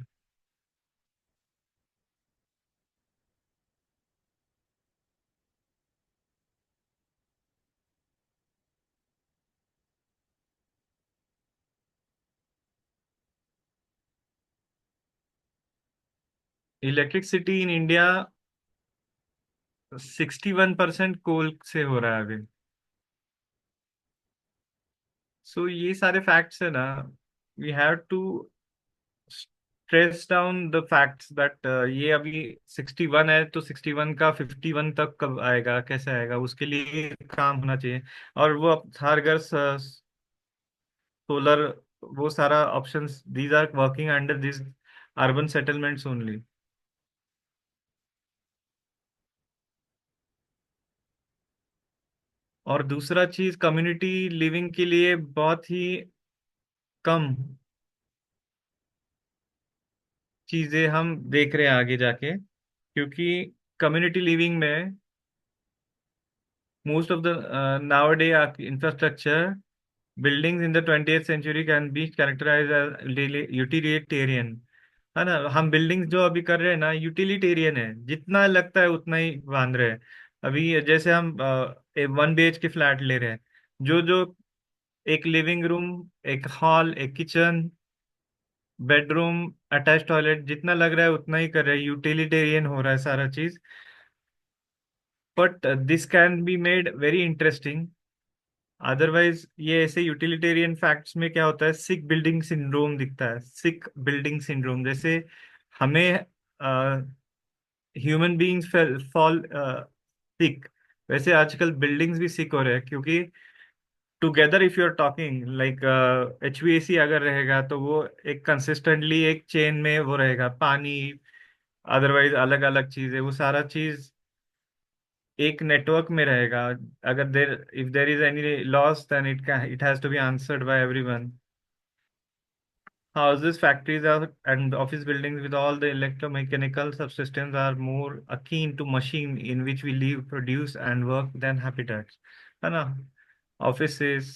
Electricity in India 61% कोल से हो रहा है अभी। सो ये सारे facts है ना, we have to trace down the facts that ये अभी 61 है, तो 61 का 51 तक कब आएगा, कैसे आएगा, उसके लिए काम होना चाहिए। और वो अब हर घर सोलर, वो सारा options, these are working under this urban settlements only. और दूसरा चीज, कम्युनिटी लिविंग के लिए बहुत ही कम चीजें हम देख रहे हैं आगे जाके, क्योंकि कम्युनिटी लिविंग में most of the nowadays infrastructure buildings in the 20th century can be characterized as utilitarian, है ना। हम बिल्डिंग्स जो अभी कर रहे हैं ना, यूटिलिटेरियन है, जितना लगता है उतना ही बांध रहे हैं। अभी जैसे हम 1 BHK फ्लैट ले रहे हैं, जो जो एक लिविंग रूम, एक हॉल, एक किचन, बेडरूम, अटैच टॉयलेट, जितना लग रहा है उतना ही कर रहे हैं, यूटिलिटेरियन हो रहा है सारा चीज। But this can be made very interesting. Otherwise ये ऐसे यूटिलिटेरियन फैक्ट्स में क्या होता है, सिक बिल्डिंग सिंड्रोम दिखता है। सिक बिल्डिंग सिंड्रोम जैसे हमें ह्यूमन बीइंग्स फॉल सिक, वैसे आजकल बिल्डिंग्स भी सिक हो रहे हैं, क्योंकि together if you are talking like HVAC अगर रहेगा तो वो एक कंसिस्टेंटली एक चेन में वो रहेगा, पानी, अदरवाइज अलग अलग चीजें, वो सारा चीज एक नेटवर्क में रहेगा। अगर there if there is any loss then it has to be answered by everyone. Houses, factories and office buildings with all the electromechanical subsystems are more akin to machine in which we live, produce and work than habitats, है ना। Offices,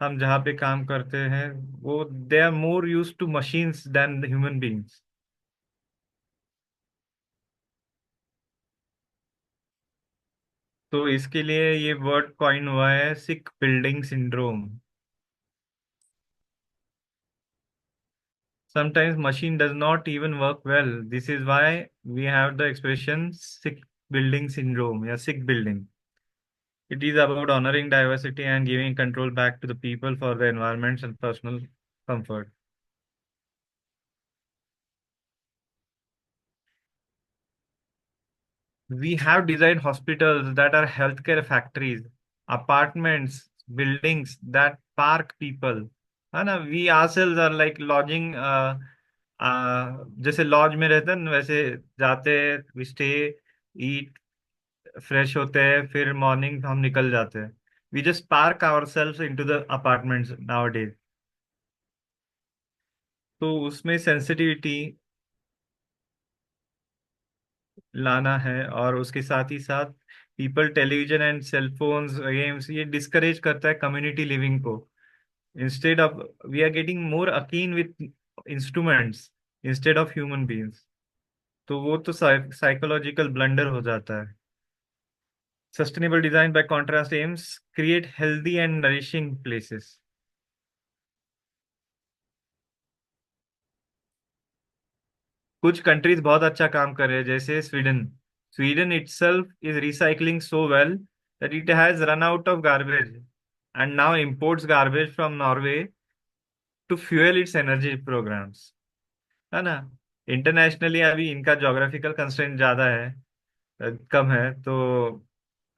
हम जहाँ पे काम करते हैं, वो they are more used to machines than the human beings। तो इसके लिए ये वर्ड कॉइन हुआ है, sick building syndrome. Sometimes machine does not even work well. This is why we have the expression sick building syndrome, या sick building. It is about honoring diversity and giving control back to the people for the environments and personal comfort. We have designed hospitals that are healthcare factories, apartments, buildings that park people, है ना। We ourselves are like lodging, जैसे laws में रहते हैं ना, वैसे जाते, we stay, eat, fresh होते हैं, फिर मॉर्निंग हम निकल जाते हैं। We just park our self into the apartments nowadays. तो उसमें सेंसिटिविटी लाना है, और उसके साथ ही साथ people, television and cellphones, games, ये डिस्करेज करता है कम्युनिटी लिविंग को। Instead of we are getting more akin with instruments instead of human beings. तो वो तो साइकोलॉजिकल ब्लंडर हो जाता है। Sustainable design, by contrast, aims create healthy and nourishing places. कुछ कंट्रीज बहुत अच्छा काम कर रहे हैं, जैसे Sweden. Sweden itself is recycling so well that it has run out of garbage and now imports garbage from Norway to fuel its energy programs, है ना। इंटरनेशनली अभी इनका जोग्राफिकल कंस्ट्रेंट ज्यादा है, कम है, तो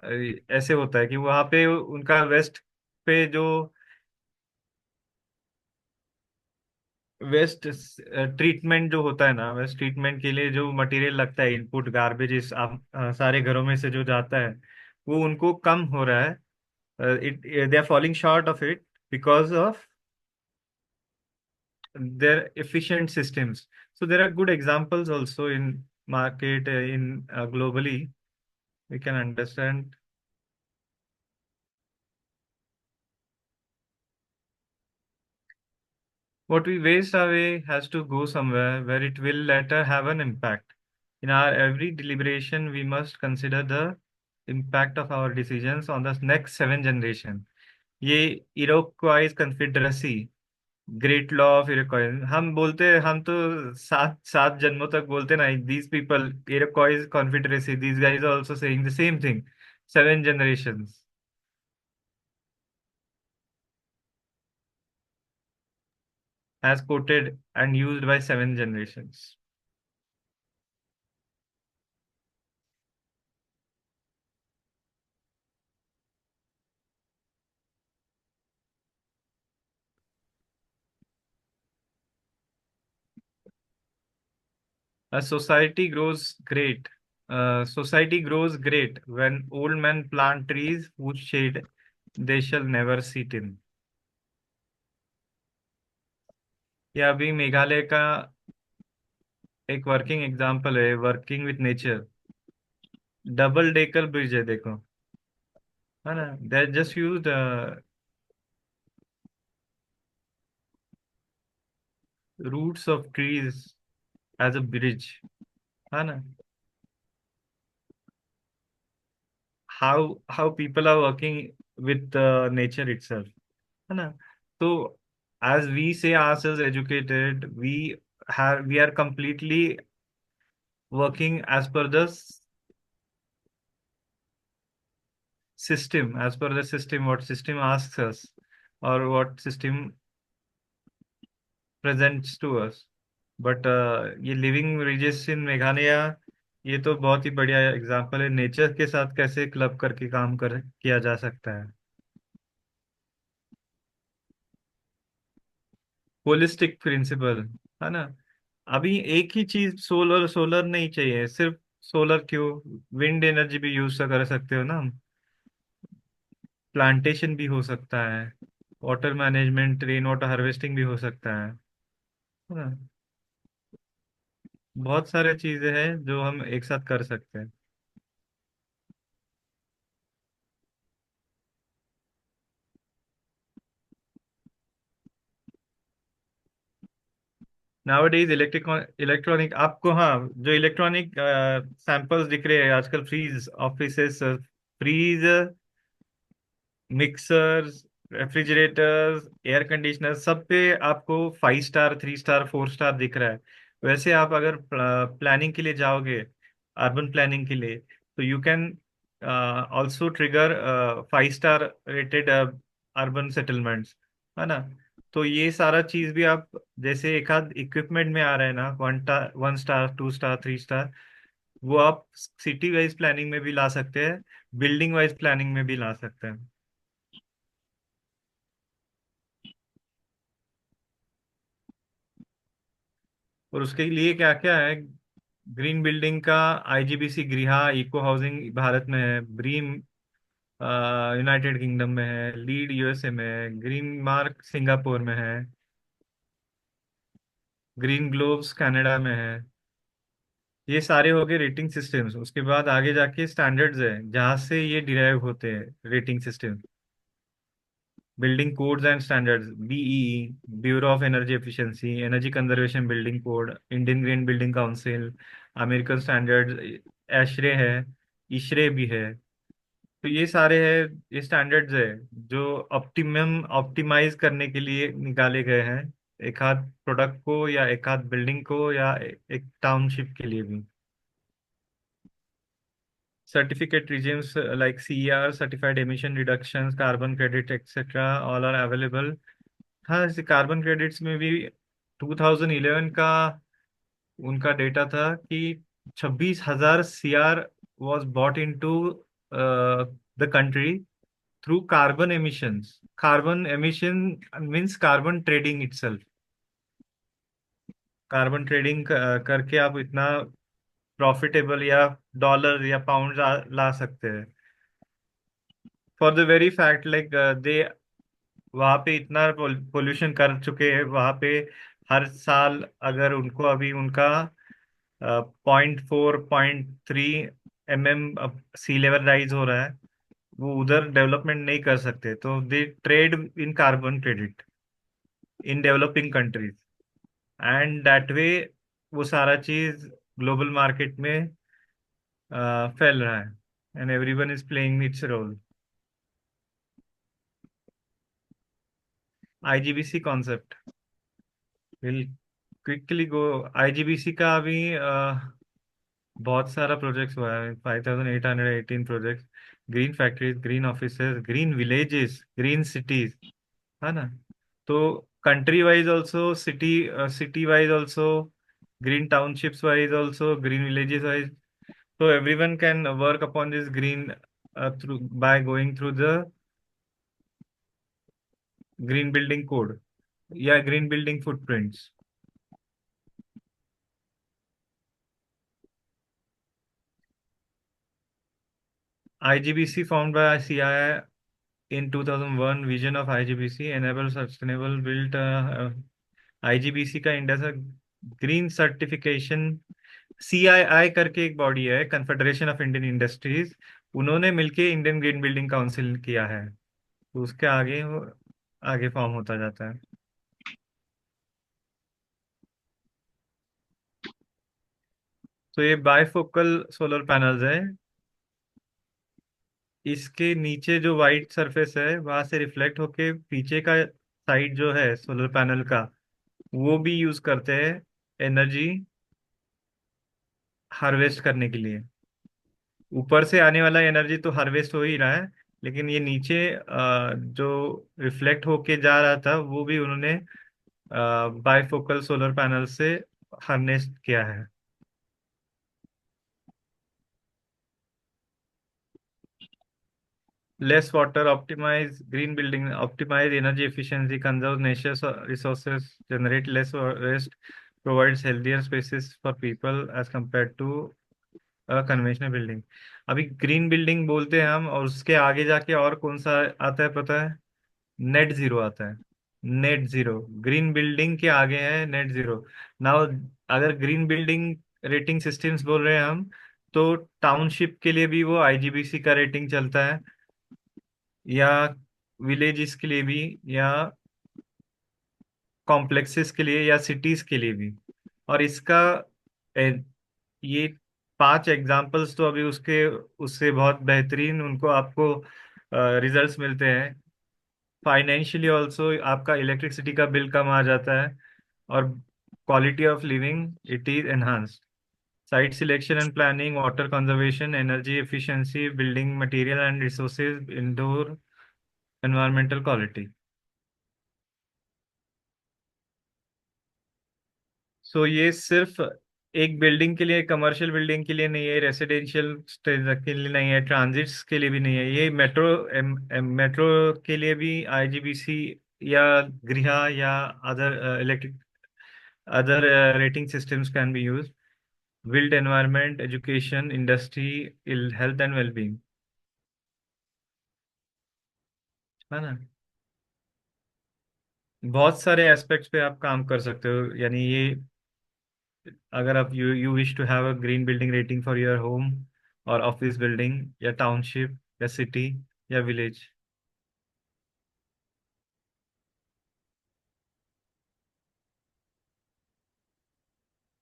अ, ऐसे होता है कि वहां पे उनका वेस्ट पे जो वेस्ट ट्रीटमेंट जो होता है ना, वेस्ट ट्रीटमेंट के लिए जो मटेरियल लगता है, इनपुट गार्बेजेस आप सारे घरों में से जो जाता है, वो उनको कम हो रहा है। It they are falling short of it because of their efficient systems. So there are good examples also in market, in globally we can understand. What we waste away has to go somewhere where it will later have an impact. In our every deliberation, we must consider the impact of our decisions on the next 7 generation. ये इरोक्वाइज confederacy great law of इरोक्वाइज हम बोलते हैं, हम तो सात सात जन्मों तक बोलते ना, these people Iroquois Confederacy, these guys are also saying the same thing, 7 generations as quoted and used by 7 generations. A society grows great. Society grows great when old men plant trees whose shade they shall never sit in. ये अभी मेघालय का एक working example है, working with nature. Double decker bridge है, देखो, है ना, they just used roots of trees as a bridge, है ना। How people are working with nature itself, है ना। तो as we say ourselves educated, we are completely working as per the system, as per the system, what system asks us or what system presents to us. But ये living bridges इन मेघालय, ये तो बहुत ही बढ़िया example है, nature के साथ कैसे club करके काम कर किया जा सकता है। होलिस्टिक प्रिंसिपल, है ना। अभी एक ही चीज, सोलर सोलर नहीं चाहिए सिर्फ, सोलर क्यों, विंड एनर्जी भी यूज कर सकते हो ना, प्लांटेशन भी हो सकता है, water management, rain water harvesting भी हो सकता है ना। बहुत सारे चीजें हैं जो हम एक साथ कर सकते हैं। नाउअडेज इलेक्ट्रॉनिक आपको, हाँ, जो इलेक्ट्रॉनिक सैंपल्स दिख रहे हैं आजकल, fridge offices, fridge, mixers, refrigerators, air conditioner, सब पे आपको 5 स्टार, 3 स्टार, 4 स्टार दिख रहा है। वैसे आप अगर प्लानिंग के लिए जाओगे, अर्बन प्लानिंग के लिए, तो you can also trigger 5 star rated urban settlements, है ना। तो ये सारा चीज भी आप, जैसे एक आध इक्विपमेंट में आ रहा है ना, 1 स्टार, 2 स्टार, 3 स्टार, वो आप सिटी वाइज प्लानिंग में भी ला सकते हैं, बिल्डिंग वाइज प्लानिंग में भी ला सकते हैं। और उसके लिए क्या क्या है, ग्रीन बिल्डिंग का, आईजीबीसी गृहा इको हाउसिंग भारत में है, ब्रीम यूनाइटेड किंगडम में है, लीड यूएसए में है, ग्रीन मार्क सिंगापुर में है, ग्रीन ग्लोब्स कनाडा में है। ये सारे हो गए रेटिंग सिस्टम्स। उसके बाद आगे जाके स्टैंडर्ड्स है जहाँ से ये डिराइव होते हैं rating system, building codes and standards, BEE, Bureau of Energy Efficiency, Energy Conservation Building Code, Indian Green Building Council, American standards, ASHRAE है, इशरे भी है। तो ये सारे है, ये स्टैंडर्ड्स है जो ऑप्टिमम ऑप्टिमाइज करने के लिए निकाले गए हैं, एक आध प्रोडक्ट को या एक आध बिल्डिंग को या एक टाउनशिप के लिए भी। Certificate regimes like CER, certified emission reductions, carbon credit, etc. all are available. हाँ, इसे कार्बन क्रेडिट्स में भी 2011 का उनका डेटा था कि 26,000 CR was bought into the country through carbon emissions. Carbon emission means carbon trading itself. Carbon trading करके आप इतना प्रॉफिटेबल या डॉलर या पाउंड ला सकते हैं, for the very fact like they वहां पे इतना पोल्यूशन कर चुके हैं वहां पे। हर साल अगर उनको अभी उनका 0.4, 0.3 सी लेवल राइज हो रहा है, वो उधर डेवलपमेंट नहीं कर सकते, तो they trade in carbon credit in developing countries, and that way वो सारा चीज ग्लोबल मार्केट में फैल रहा है, and everyone is playing its role. IGBC concept, will quickly go. IGBC का अभी बहुत सारा प्रोजेक्ट्स हुआ है, 5818 projects. Green factories, green offices, green villages, green cities, है ना। तो country wise also, city city wise also, green townships wise also, green villages wise. So everyone can work upon this green through by going through the green building code, yeah, green building footprints. IGBC formed by CII in 2001, vision of IGBC enable sustainable built IGBC का index है green certification. CII करके एक body है, confederation of Indian industries, उन्होंने मिलके Indian Green Building council किया है। तो उसके आगे वो आगे फॉर्म होता जाता है। तो ये बायफोकल सोलर पैनल्स है, इसके नीचे जो वाइट सरफेस है वहां से रिफ्लेक्ट होके पीछे का साइड जो है सोलर पैनल का, वो भी यूज करते हैं एनर्जी हार्वेस्ट करने के लिए। ऊपर से आने वाला एनर्जी तो हार्वेस्ट हो ही रहा है, लेकिन ये नीचे जो रिफ्लेक्ट होके जा रहा था वो भी उन्होंने बायफोकल सोलर पैनल से हार्नेस किया है। Less water, optimize green building, optimize energy efficiency, conserve nature's resources, generate less waste, provides healthier spaces for people as compared to a conventional building। अभी ग्रीन बिल्डिंग बोलते हैं हम, और उसके आगे जाके और कौन सा आता है पता है? नेट जीरो आता है। नेट जीरो, ग्रीन बिल्डिंग के आगे है नेट जीरो। नाउ अगर ग्रीन बिल्डिंग रेटिंग सिस्टम्स बोल रहे हैं हम, तो टाउनशिप के लिए भी वो आईजीबीसी का रेटिंग चलता है, या विलेजेस के लिए भी, या कॉम्प्लेक्सेस के लिए, या सिटीज के लिए भी। और इसका ए, ये 5 एग्जाम्पल्स तो अभी उसके उससे बहुत बेहतरीन उनको आपको रिजल्ट्स मिलते हैं। फाइनेंशियली ऑल्सो आपका इलेक्ट्रिसिटी का बिल कम आ जाता है, और quality of living it is enhanced. Site selection and planning, water conservation, energy efficiency, building material and resources, indoor environmental quality. So ये सिर्फ एक बिल्डिंग के लिए, कमर्शियल बिल्डिंग के लिए नहीं है, रेसिडेंशियल के लिए नहीं है, ट्रांजिट्स के लिए भी नहीं है, ये मेट्रो के लिए भी आईजीबीसी या गृह या other electric other rating systems can be use. Built environment, education, industry, health and wellbeing, है ना। बहुत सारे एस्पेक्ट्स पे आप काम कर सकते हो, यानी ये अगर आप you wish to have a green building rating for your home और ऑफिस बिल्डिंग या टाउनशिप या सिटी या विलेज।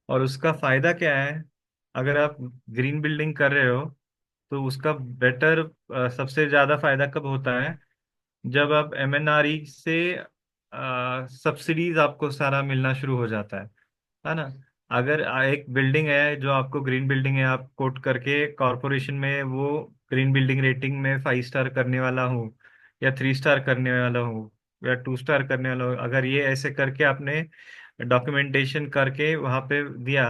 और उसका फायदा क्या है? अगर आप ग्रीन बिल्डिंग कर रहे हो तो उसका बेटर सबसे ज्यादा फायदा कब होता है? जब आप एमएनआरई से सब्सिडीज आपको सारा मिलना शुरू हो जाता है ना। अगर एक बिल्डिंग है जो आपको ग्रीन बिल्डिंग है, आप कोट करके कॉरपोरेशन में वो ग्रीन बिल्डिंग रेटिंग में 5 स्टार करने वाला हूँ, या 3 स्टार करने वाला हूँ, या 2 स्टार करने वाला हूँ, अगर ये ऐसे करके आपने डॉक्यूमेंटेशन करके वहां पे दिया,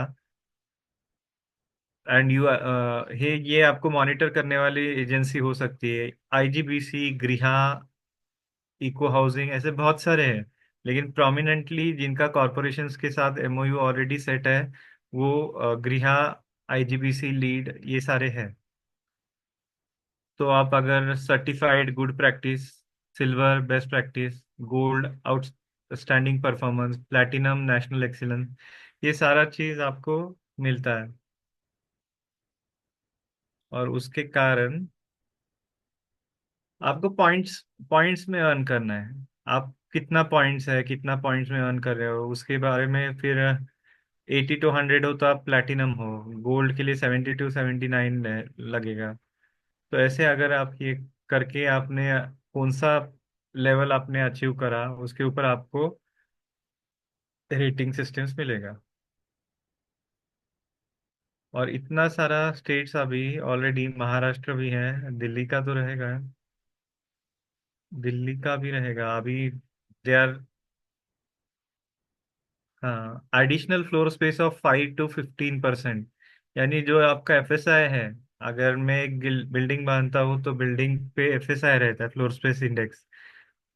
एंड यू ये आपको मॉनिटर करने वाली एजेंसी हो सकती है, आईजीबीसी, गृह, इको हाउसिंग, ऐसे बहुत सारे हैं। लेकिन प्रोमिनेंटली जिनका कॉरपोरेशंस के साथ एमओयू ऑलरेडी सेट है, वो गृह, आईजीबीसी, लीड, ये सारे हैं। तो आप अगर certified good practice, silver best practice, gold outstanding performance, platinum national excellence, ये सारा चीज आपको मिलता है। और उसके कारण आपको पॉइंट्स पॉइंट्स में अर्न करना है। आप कितना पॉइंट्स है, कितना पॉइंट्स में अर्न कर रहे हो उसके बारे में, फिर 80 to 100 हो तो आप प्लैटिनम हो, गोल्ड के लिए 70 to 79 लगेगा। तो ऐसे अगर आप ये करके आपने कौन सा लेवल आपने अचीव करा, उसके ऊपर आपको रेटिंग सिस्टम्स मिलेगा। और इतना सारा स्टेट्स अभी ऑलरेडी, महाराष्ट्र भी है, दिल्ली का तो रहेगा, दिल्ली का भी रहेगा अभी। दे आर, हाँ, additional floor space of 5 to 15%। यानी जो आपका एफएसआई है, अगर मैं एक बिल्डिंग बांधता हूँ तो बिल्डिंग पे एफएसआई रहता है, फ्लोर स्पेस इंडेक्स।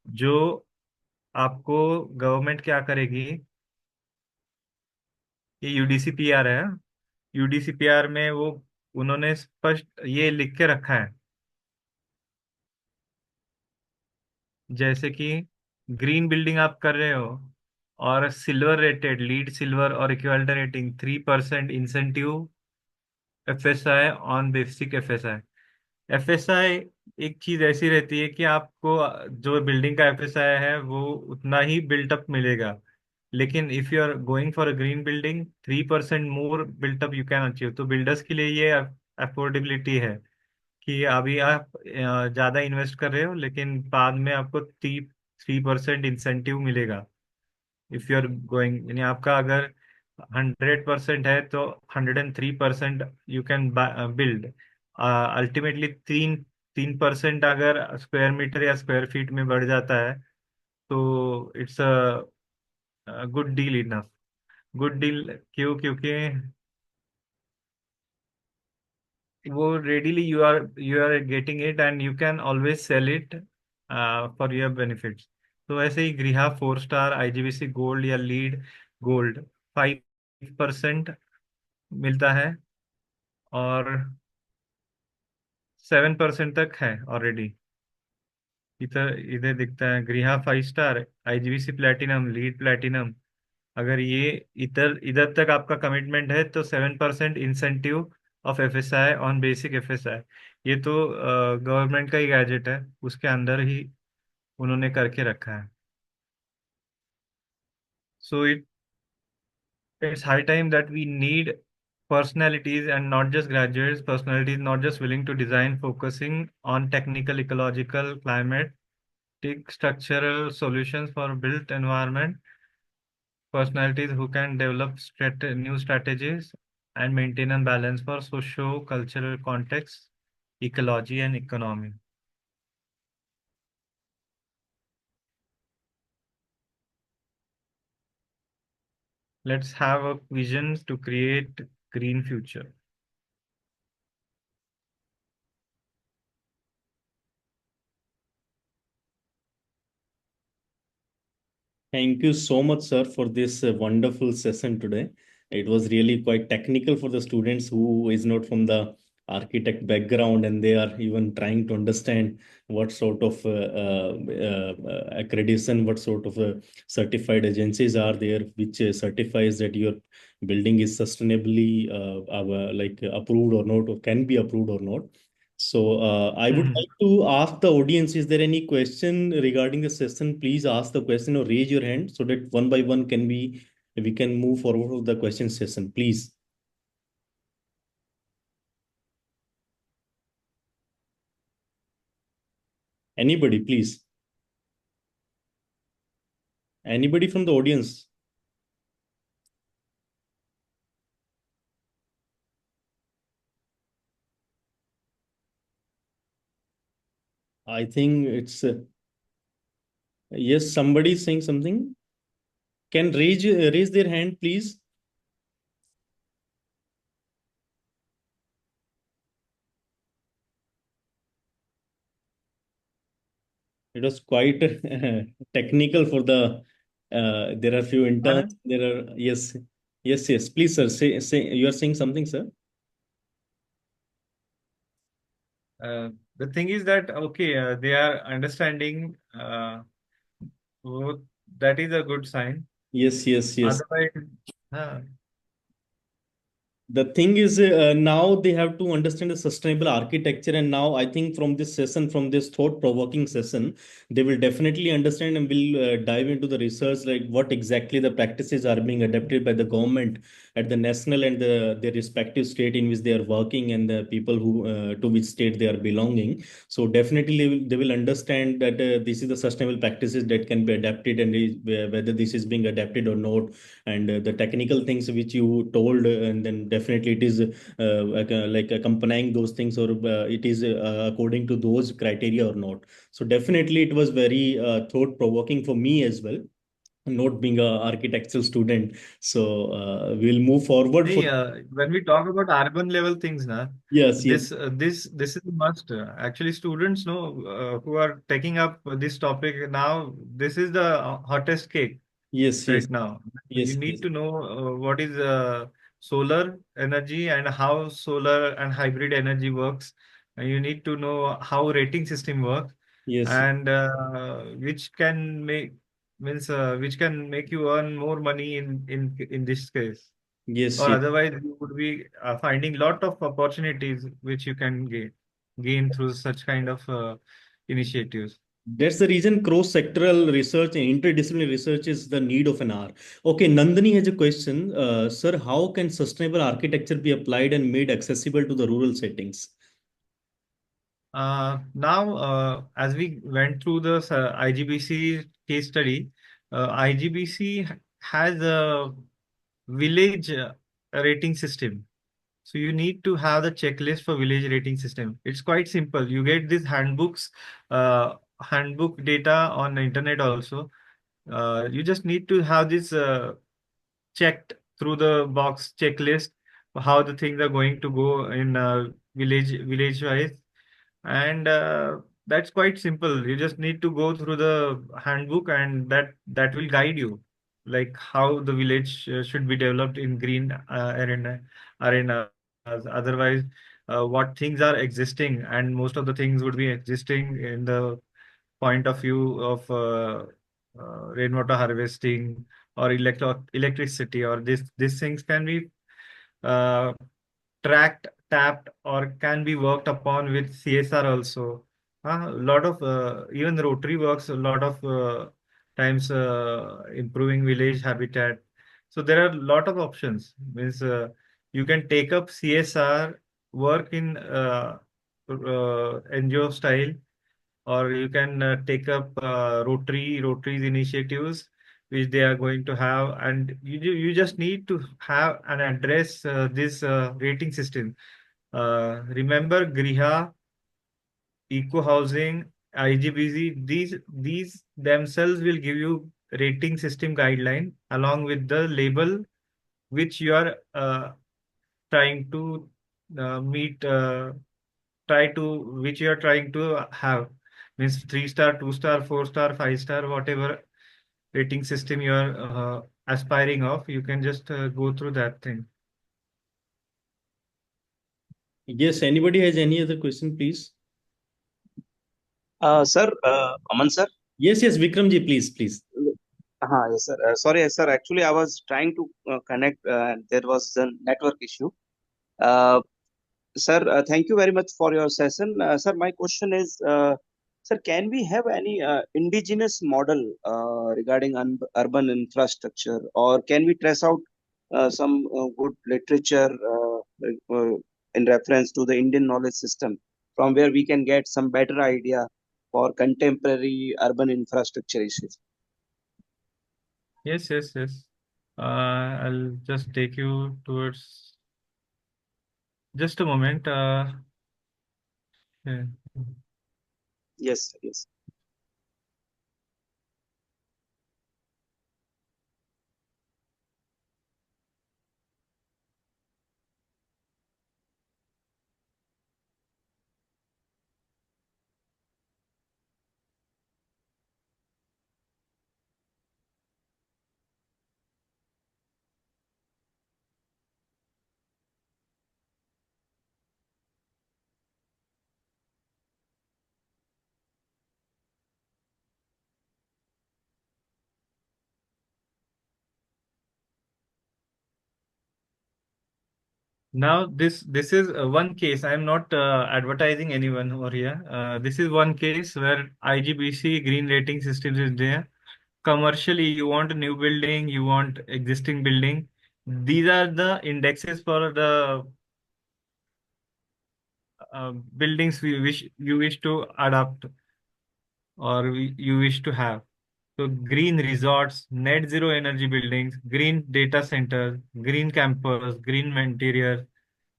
जो आपको गवर्नमेंट क्या करेगी, ये यूडीसीपीआर है, यूडीसीपीआर में वो उन्होंने स्पष्ट ये लिख के रखा है, जैसे कि ग्रीन बिल्डिंग आप कर रहे हो और सिल्वर रेटेड, लीड सिल्वर और equivalent rating, 3% incentive FSI on basic FSI. FSI एक चीज ऐसी रहती है कि आपको जो बिल्डिंग का एफएसआई है वो उतना ही बिल्टअप मिलेगा, लेकिन if you are going for a green building, 3% more built up you can achieve. तो बिल्डर्स के लिए ये अफोर्डेबिलिटी है कि अभी आप ज्यादा इन्वेस्ट कर रहे हो, लेकिन बाद में आपको 3% इंसेंटिव मिलेगा। इफ यू आर गोइंग, यानी आपका अगर 100% है तो 103% यू कैन बिल्ड। अल्टीमेटली 3% अगर स्क्वायर मीटर या स्क्वायर फीट में बढ़ जाता है तो it's a good deal enough. Good deal क्यों? क्योंकि वो readily you are getting it and you can always sell it for your benefits. तो ऐसे ही गृहा 4 स्टार आईजीबीसी गोल्ड या लीड गोल्ड 5% मिलता है, और 7% तक है ऑलरेडी। इधर इधर दिखता है गृहा 5 star, IGBC platinum, lead platinum. अगर ये इधर इधर तक आपका कमिटमेंट है तो 7% incentive of FSI on basic FSI. ये तो गवर्नमेंट का ही गैजेट है, उसके अंदर ही उन्होंने करके रखा है। सो it's high time that we need personalities and not just graduates, personalities not just willing to design, focusing on technical, ecological, climatic, structural solutions for built environment, personalities who can develop new strategies and maintain a balance for socio-cultural context, ecology and economy. Let's have a vision to create green future. Thank you so much, sir, for this wonderful session today. It was really quite technical for the students who is not from the architect background, and they are even trying to understand what sort of accreditation, what sort of certified agencies are there, which certifies that your building is sustainably like approved or not, or can be approved or not. So I would like to ask the audience, is there any question regarding the session? Please ask the question or raise your hand so that one by one we can move forward with the question session. Please. Anybody, please. Anybody from the audience? I think it's yes, somebody is saying something. Can raise their hand, please. It was quite technical for the. There are few interns. There are yes, yes, yes. Please, sir. Say. You are saying something, sir. The thing is that okay, they are understanding. That is a good sign. Yes, yes, yes. Otherwise, हाँ, The thing is, now they have to understand the sustainable architecture, and now I think from this session, from this thought-provoking session, they will definitely understand and will dive into the research, like what exactly the practices are being adopted by the government at the national and the respective state in which they are working, and the people who to which state they are belonging. So definitely they will understand that this is the sustainable practices that can be adapted, and whether this is being adapted or not, and the technical things which you told, and then definitely it is like accompanying those things, or it is according to those criteria or not. So definitely it was very thought provoking for me as well, not being a architectural student. So we'll move forward for. Hey, when we talk about urban level things, na, Yes, yes, this is a must. Actually, students know who are taking up this topic now. This is the hottest cake yes, yes, right now. You yes, need yes, to know what is solar energy and how solar and hybrid energy works. And you need to know how rating system works, yes, and which can make means which can make you earn more money in this case. yes, Or yes. otherwise, you would be finding lot of opportunities which you can gain through such kind of initiatives. That's the reason cross-sectoral research and interdisciplinary research is the need of an hour. Okay, Nandini has a question. Sir, how can sustainable architecture be applied and made accessible to the rural settings? Now, as we went through the IGBC case study, IGBC has a village rating system. So you need to have the checklist for village rating system. It's quite simple. You get these handbook data on the internet also. You just need to have this checked through the box checklist how the things are going to go in village wise, and that's quite simple. You just need to go through the handbook, and that will guide you like how the village should be developed in green arenas. Otherwise, what things are existing, and most of the things would be existing in the point of view of rainwater harvesting or electricity, or these things can be uh, tracked, tapped, or can be worked upon with CSR also. A lot of even Rotary works a lot of times improving village habitat. So there are a lot of options. Means you can take up CSR work in NGO style, or you can take up Rotary's initiatives which they are going to have, and you just need to have and address this rating system. Remember Griha, Eco Housing, IGBZ, these themselves will give you rating system guideline along with the label which you are trying to meet, try to which you are trying to have. Means 3 star, 2 star, 4 star, 5 star, whatever rating system you are aspiring of, you can just go through that thing. Yes, anybody has any other question, please? Sir, Aman sir. Yes, yes, Vikramji, please, please. Yes, sir. Sorry, sir. Actually, I was trying to connect. There was a network issue. Uh, Sir, thank you very much for your session. Sir, my question is, sir, can we have any indigenous model regarding urban infrastructure, or can we trace out some good literature in reference to the Indian knowledge system, from where we can get some better idea for contemporary urban infrastructure issues? Yes, yes, yes. I'll just take you towards just a moment. Yeah. Yes, yes. Now this is one case. I am not advertising anyone over here. This is one case where IGBC green rating systems is there. Commercially, you want a new building, you want existing building. These are the indexes for the buildings you wish to adopt or you wish to have. So green resorts, net zero energy buildings, green data centers, green campus, green interior,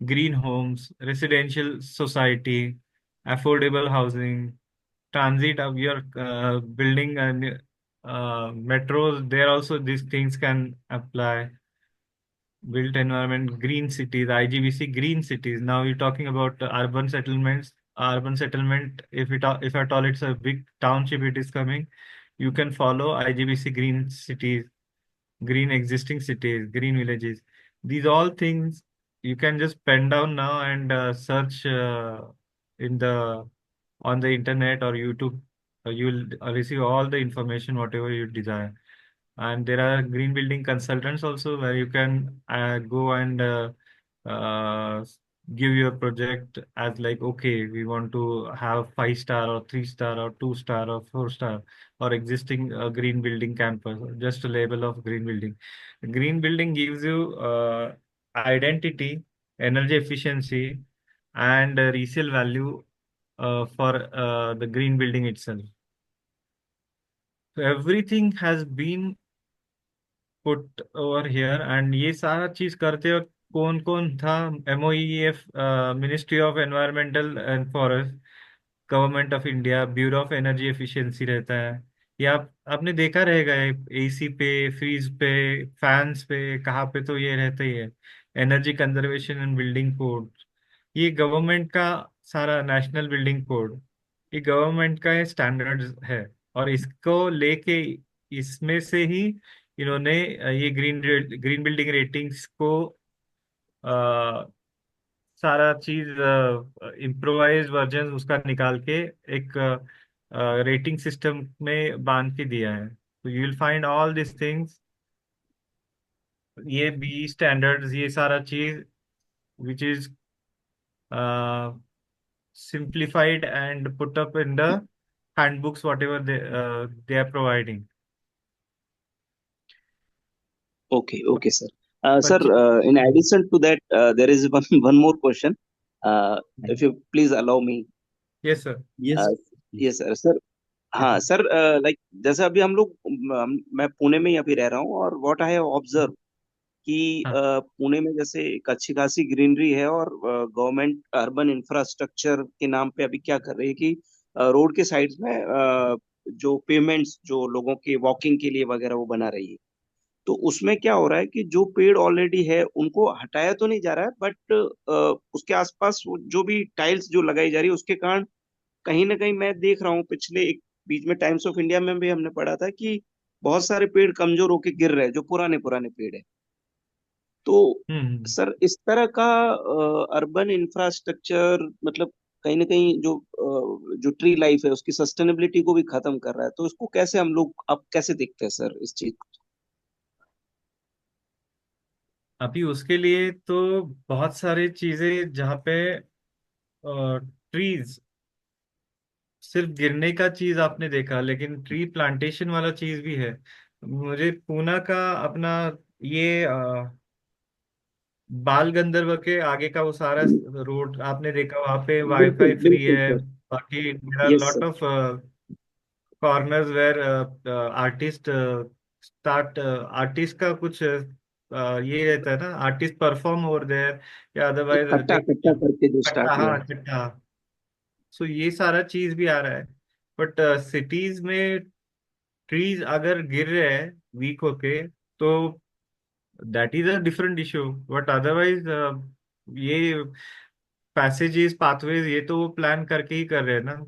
green homes, residential society, affordable housing, transit of your building and metros. There also these things can apply. Built environment, green cities, IGBC green cities. Now you're talking about urban settlements. Urban settlement, if at all it's a big township, it is coming. You can follow IGBC green cities, green existing cities, green villages. These all things you can just pen down now and search in the on the internet or YouTube. You'll receive all the information whatever you desire. And there are green building consultants also where you can go and uh, give your project as like, okay, we want to have 5 star or 3 star or 2 star or 4 star or existing green building campus, just a label of green building. Green building gives you identity, energy efficiency, and resale value for the green building itself. So everything has been put over here, and ये सारा चीज करते वक्त कौन कौन था? MOEF, ministry of environmental and forest, government of India, bureau of Energy efficiency रहता है। ये आपने देखा रहेगा AC पे, फ्रीज पे, फैंस पे, कहाँ पे तो ये रहता ही है। Energy conservation and building code, ये गवर्नमेंट का सारा नेशनल बिल्डिंग कोड, ये गवर्नमेंट का स्टैंडर्ड्स है। और इसको लेके इसमें से ही इन्होंने ये ग्रीन बिल्डिंग रेटिंग्स को सारा चीज इम्प्रोवाइज वर्जन उसका निकाल के एक रेटिंग सिस्टम में बांध के दिया है। तो you will find all this things, ये बी स्टैंडर्ड्स, ये सारा चीज which is simplified and put up in the handbooks whatever they are providing. Okay, sir. Sir, in addition to that, there is one more question. If you please allow me. Yes, sir. Yes, sir. Sir, हाँ sir, like जैसे अभी हम लोग मैं पुणे में ही अभी रह रहा हूँ, और व्हाट आई हैव ऑब्जर्व कि पुणे में जैसे एक अच्छी खासी ग्रीनरी है, और गवर्नमेंट अर्बन इंफ्रास्ट्रक्चर के नाम पे अभी क्या कर रही है कि रोड के साइड्स में जो पेमेंट्स जो लोगों के वॉकिंग के लिए वगैरह वो बना रही है। तो उसमें क्या हो रहा है कि जो पेड़ ऑलरेडी है उनको हटाया तो नहीं जा रहा है, बट उसके आसपास जो भी टाइल्स जो लगाई जा रही है उसके कारण कहीं ना कहीं मैं देख रहा हूँ, पिछले एक बीच में टाइम्स ऑफ इंडिया में भी हमने पढ़ा था कि बहुत सारे पेड़ कमजोर होके गिर रहे हैं, जो पुराने पुराने पेड़ है। तो सर, इस तरह का अर्बन इंफ्रास्ट्रक्चर मतलब कहीं ना कहीं जो ट्री लाइफ है उसकी सस्टेनेबिलिटी को भी खत्म कर रहा है। तो इसको कैसे हम लोग अब कैसे देखते हैं सर इस चीज को? अभी उसके लिए तो बहुत सारी चीजें जहाँ पे ट्रीज, सिर्फ गिरने का चीज आपने देखा, लेकिन ट्री प्लांटेशन वाला चीज भी है। मुझे पूना का अपना ये बाल गंधर्व के आगे का वो सारा रोड आपने देखा, वहाँ पे वाईफाई बिल्कुल फ्री बिल्कुल है। सर। बाकी there are yes lot sir. Of corners where artist start, artist का कुछ ये रहता है ना, आर्टिस्ट परफॉर्म ओवर देयर, या अदरवाइज कट्टा कट्टा करके जो कट्टा, स्टार्ट हुआ हाँ है। कट्टा। सो ये सारा चीज भी आ रहा है। बट सिटीज में ट्रीज अगर गिर रहे हैं वीक होके, तो that is a different issue. But otherwise ये पैसेजेस, पाथवेज, ये तो वो प्लान करके ही कर रहे हैं ना।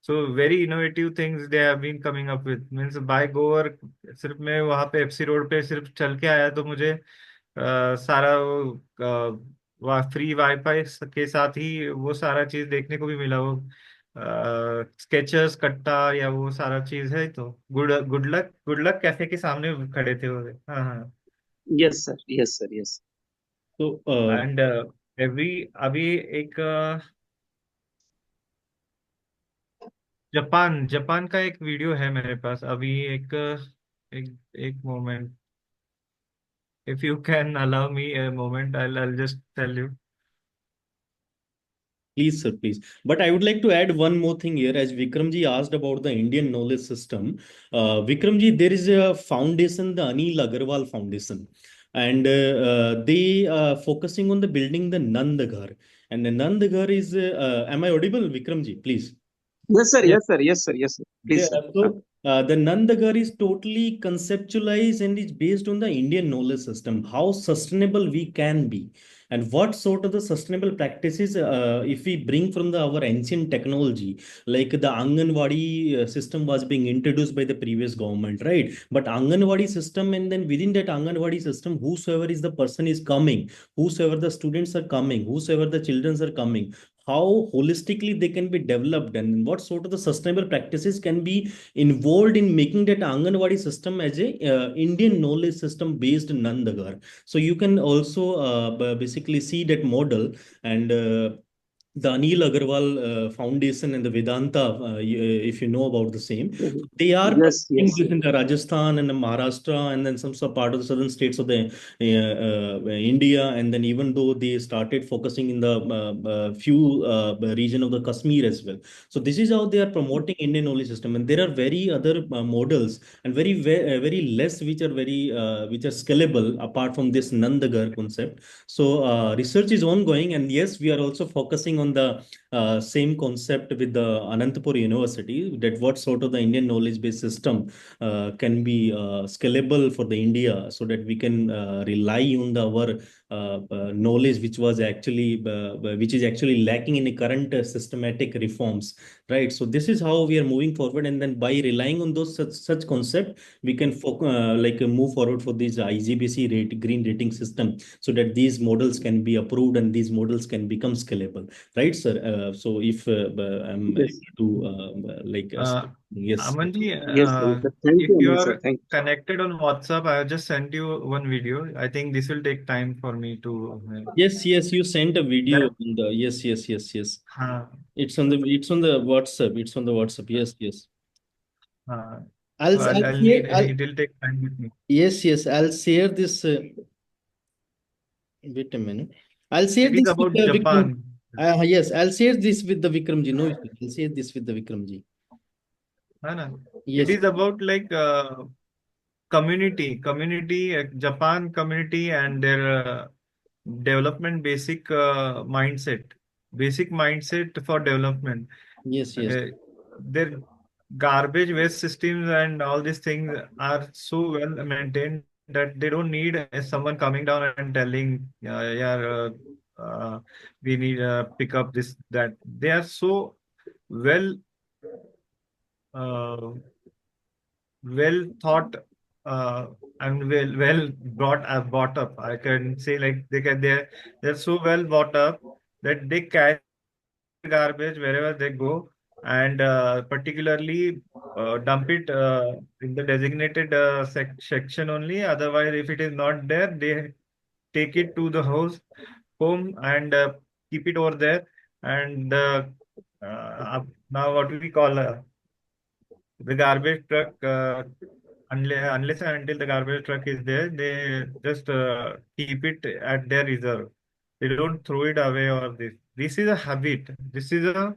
So very innovative things they have been coming up with, means by गोवर। सिर्फ मैं वहां पे FC रोड पे सिर्फ चल के आया तो मुझे सारा वो फ्री वाईफाई के साथ ही वो सारा चीज देखने को भी मिला। वो स्केचर्स कट्टा या वो सारा चीज है, तो गुड लक कैफे के सामने खड़े थे वो। हाँ हाँ। Yes sir, yes sir, yes. तो एंड अभी एक जापान जापान का एक वीडियो है मेरे पास अभी एक एक एक moment if you can allow me a moment I'll just tell you. please, sir, please. But I would like to add one more thing here. As Vikramji asked about the Indian knowledge system, Vikramji, there is a foundation, the Anil Agarwal Foundation, and they are focusing on the building the Nandaghar. And the Nandaghar is, am I audible, Vikramji? Please. Yes, sir. Yes. Yes, sir. Yes, sir. Yes, sir. Please, sir. The Nandaghar is totally conceptualized and is based on the Indian knowledge system, how sustainable we can be, and what sort of the sustainable practices if we bring from our ancient technology, like the Anganwadi system was being introduced by the previous government, right? But Anganwadi system, and then within that Anganwadi system, whosoever is the person is coming, whosoever the students are coming, whosoever the children are coming, how holistically they can be developed, and what sort of the sustainable practices can be involved in making that Anganwadi system as a Indian knowledge system based Nandagar. So you can also basically see that model, and the Anil Agarwal Foundation and the Vedanta, if you know about the same, they are Yes, practicing yes. this in the Rajasthan and the Maharashtra and then some part of the southern states of the India. And then even though they started focusing in the few region of the Kashmir as well. So this is how they are promoting Indian knowledge system. And there are very other models and very less which are scalable apart from this Nandagar concept. So research is ongoing, and yes, we are also focusing on the same concept with the Anantapur University. That what sort of the Indian knowledge-based system can be scalable for the India, so that we can rely on our knowledge, which is actually lacking in the current systematic reforms, right? So this is how we are moving forward, and then by relying on those such concept, we can move forward for this IGBC green rating system, so that these models can be approved and these models can become scalable, right, sir? So if I'm Yes. able to yes. Amanji, Yes, sir. Thank if you, you Anil, sir. are Thank you. connected on WhatsApp, I have just sent you one video. I think this will take time for me to. Yes, you sent a video That, on the yes. हाँ, It's on the WhatsApp. It's on the WhatsApp. Yes. हाँ. I'll So I'll I'll share. need. I'll It will take time with me. Yes. I'll share this. Wait a minute. I'll share It is this with about the Vikram. Japan. Yes, I'll share this with the Vikramji. No issue. I'll share this with the Vikramji. है ना? It Yes. is about like community, Japan community and their development basic mindset for development. Yes. Their garbage waste systems and all these things are so well maintained that they don't need someone coming down and telling, yeah, we need pick up this that. They are so well uh, well thought and well brought up. I can say like they're so well brought up that they carry garbage wherever they go, and particularly dump it in the designated section only. Otherwise, if it is not there, they take it to the home and keep it over there. And now what we call the garbage truck, unless and until the garbage truck is there, they just keep it at their reserve. They don't throw it away or this. This is a habit. This is a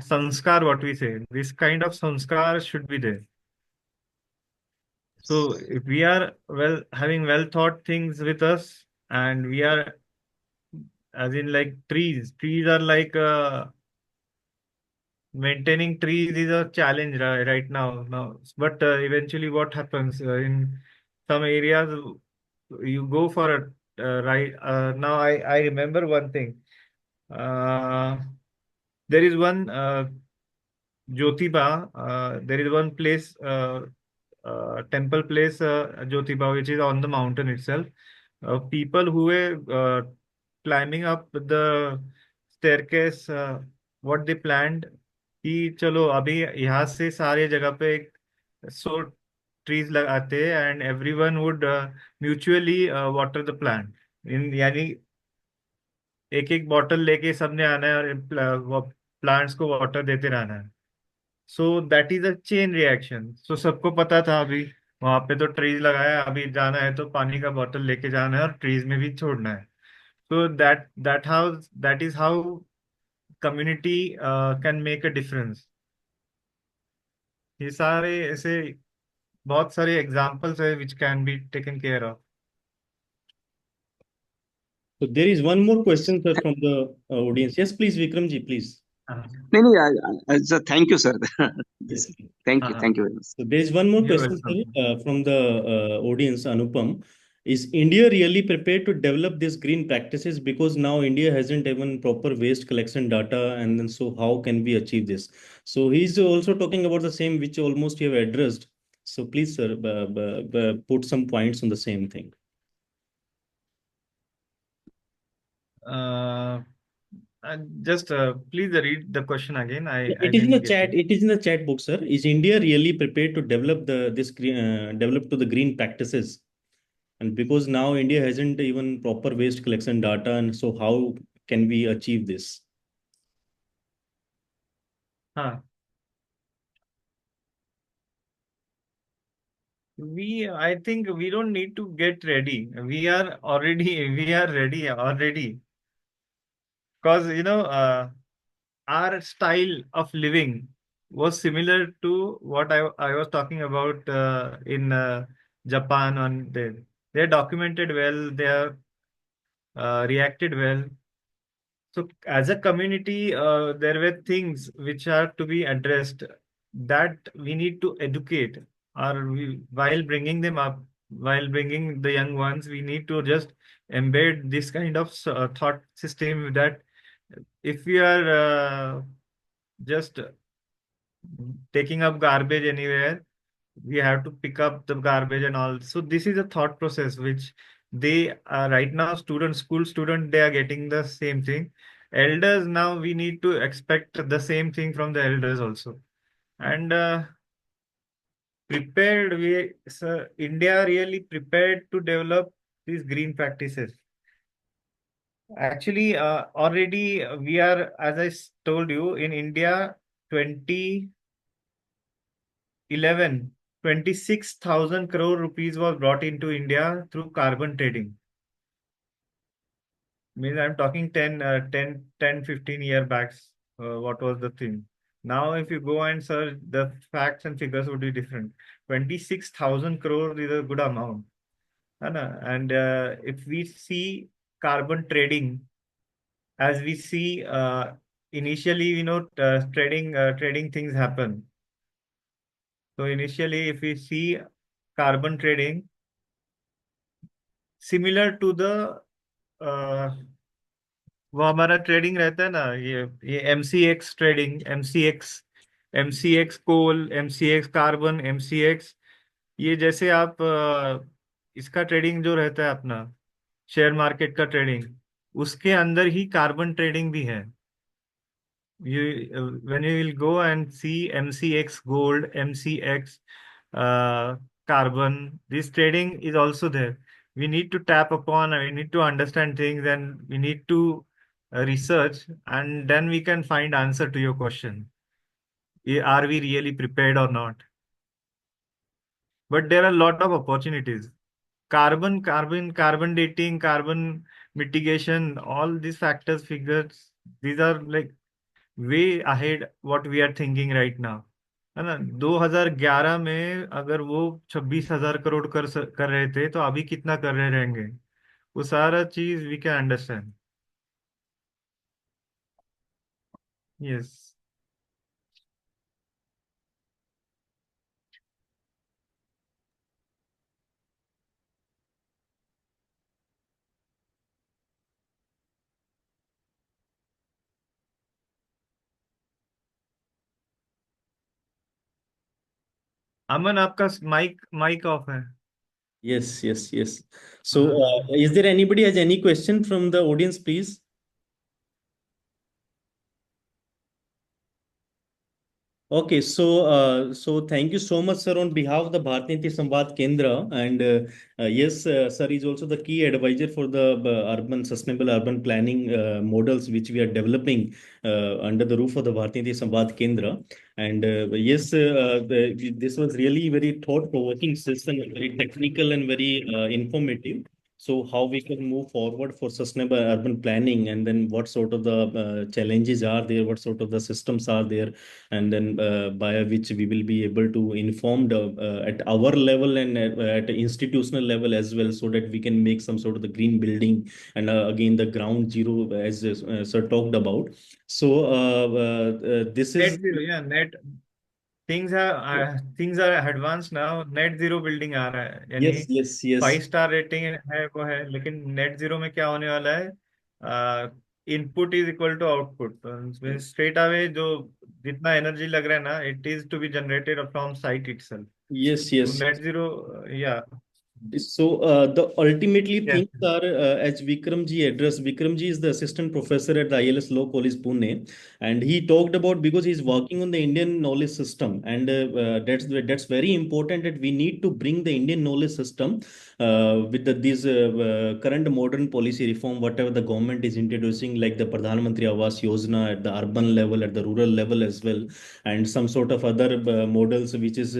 sanskar, what we say. This kind of sanskar should be there. So if we are having well thought things with us, and we are as in like trees are like maintaining trees is a challenge right now. But eventually what happens in some areas, you go for a right now. I remember one thing. There is one Jyotiba. There is one place, temple place, Jyotiba, which is on the mountain itself. People who were climbing up the staircase, what they planned कि चलो अभी यहाँ से सारे जगह पे 100 trees लगाते हैं, and everyone would mutually water the plant in, यानी एक एक बॉटल लेके सबने आना है और प्लांट्स को वाटर देते रहना है। So that is a chain reaction. So सबको पता था अभी वहां पे तो ट्रीज लगाया, अभी जाना है तो पानी का बॉटल लेके जाना है और ट्रीज में भी छोड़ना है। So that is how community can make a difference. ये सारे ऐसे बहुत सारे एग्जांपल्स है which can be taken care of. So there is one more question, sir, from the audience. Yes, please, Vikram ji, please. No, no, sir, thank you, sir. Yes. Thank you. हाँ, Thank you very much. So there is one more you're question, welcome. sir, from the audience, Anupam. Is India really prepared to develop these green practices? Because now India hasn't even proper waste collection data, and then so how can we achieve this? So he's also talking about the same which almost you have addressed. So please, sir, put some points on the same thing. Uh, just please read the question again. I It is in didn't the get chat. it. It is in the chat book, sir. Is India really prepared to develop develop to the green practices? And because now India hasn't even proper waste collection data, and so how can we achieve this? हाँ, I think we don't need to get ready. We are ready already. Because, our style of living was similar to what I was talking about in Japan. They documented well, they are reacted well. So as a community, there were things which are to be addressed that we need to educate, or while bringing them up, while bringing the young ones, we need to just embed this kind of thought system that if we are just taking up garbage anywhere, we have to pick up the garbage and all. So this is a thought process which they right now school student, they are getting the same thing. Elders, now we need to expect the same thing from the elders also. And India really prepared to develop these green practices. Actually, already we are, as I told you, in India, 2011, 26,000 crore rupees was brought into India through carbon trading. Means I'm talking 15 year backs. What was the thing? Now, if you go and search, the facts and figures would be different. 26,000 crore is a good amount. है ना? And if we see carbon trading, as we see initially, trading things happen. So initially, if we see carbon trading, similar to the वो हमारा trading रहता है ना, ये MCX trading, MCX कोल, MCX carbon, MCX, ये जैसे आप इसका ट्रेडिंग जो रहता है अपना शेयर मार्केट का ट्रेडिंग, उसके अंदर ही कार्बन ट्रेडिंग भी है। When you will go and see MCX gold, MCX carbon, this trading is also there. We need to tap upon, we need to understand things, and we need to research, and then we can find answer to your question. Are we really prepared or not? But there are a lot of opportunities. Carbon dating, carbon mitigation, all these factors, figures, these are like way ahead what we are thinking right now, है ना? 2011 में अगर वो 26,000 करोड़ कर रहे थे, तो अभी कितना कर रहे रहेंगे, वो सारा चीज वी कैन अंडरस्टैंड। यस। अमन, आपका माइक माइक ऑफ है। Yes, yes, yes. So, is there anybody has any question from the audience, please? Okay, so thank you so much, sir, on behalf of the Bharatiya Niti Samvad Kendra. And yes, sir is also the key advisor for the urban sustainable urban planning models which we are developing under the roof of the Bharatiya Niti Samvad Kendra. And yes, this was really very thought-provoking session, very technical and very informative. So how we can move forward for sustainable urban planning, and then what sort of the challenges are there, what sort of the systems are there, and then by which we will be able to inform at our level and at institutional level as well, so that we can make some sort of the green building and again the ground zero as sir talked about. So this Net is zero, yeah, net things are advanced now. Net zero building आ रहा है, यानी yes, yes, yes. 5 star rating है वो है, लेकिन net zero में क्या होने वाला है? Input is equal to output, तो स्ट्रेट अवे जो जितना एनर्जी लग रहा है ना, it is to be generated from site itself. Yes, तो yes. नेट जीरो, या So the ultimately या things are as Vikramji addressed. Vikramji is the assistant professor at the ILS Law College Pune, and he talked about, because he's working on the Indian knowledge system, and that's very important, that we need to bring the Indian knowledge system with these current modern policy reform, whatever the government is introducing, like the Pradhan Mantri Awas Yojana at the urban level, at the rural level as well, and some sort of other models, which is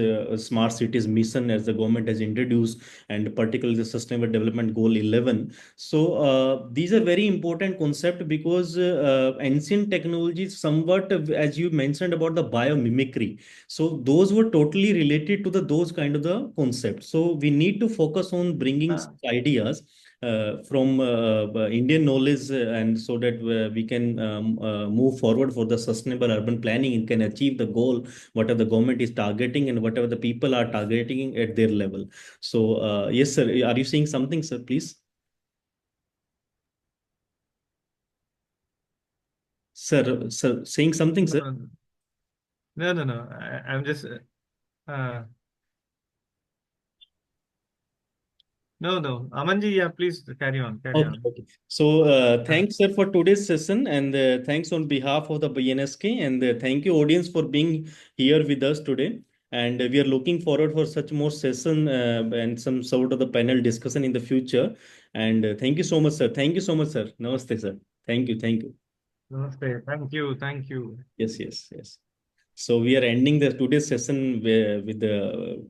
smart cities mission as the government has introduced, and particularly the sustainable development goal 11. So these are very important concept, because ancient technologies somewhat, as you mentioned about the biomimicry, so those were totally related to those kind of the concepts. So we need to focus on bringing ideas from Indian knowledge, and so that we can move forward for the sustainable urban planning and can achieve the goal whatever the government is targeting and whatever the people are targeting at their level. So, yes, sir. Are you saying something, sir, please? Sir, saying something, sir? no. I'm just no. Amanji, yeah, please carry on. Okay. So, thanks, sir, for today's session, and thanks on behalf of the BNSK, and thank you, audience, for being here with us today. And we are looking forward for such more session and some sort of the panel discussion in the future. And thank you so much, sir. Thank you so much, sir. Namaste, sir. Thank you. Thank you. Namaste. Thank you. Yes, yes, yes. So we are ending the today's session with the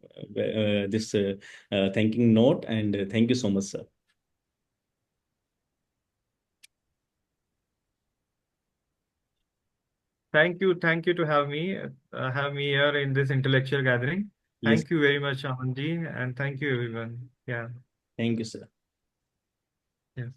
this thanking note, and thank you so much, sir. Thank you to have me here in this intellectual gathering. Yes, Thank you very much, Amanji, and thank you everyone. Yeah. thank you, sir. Yes.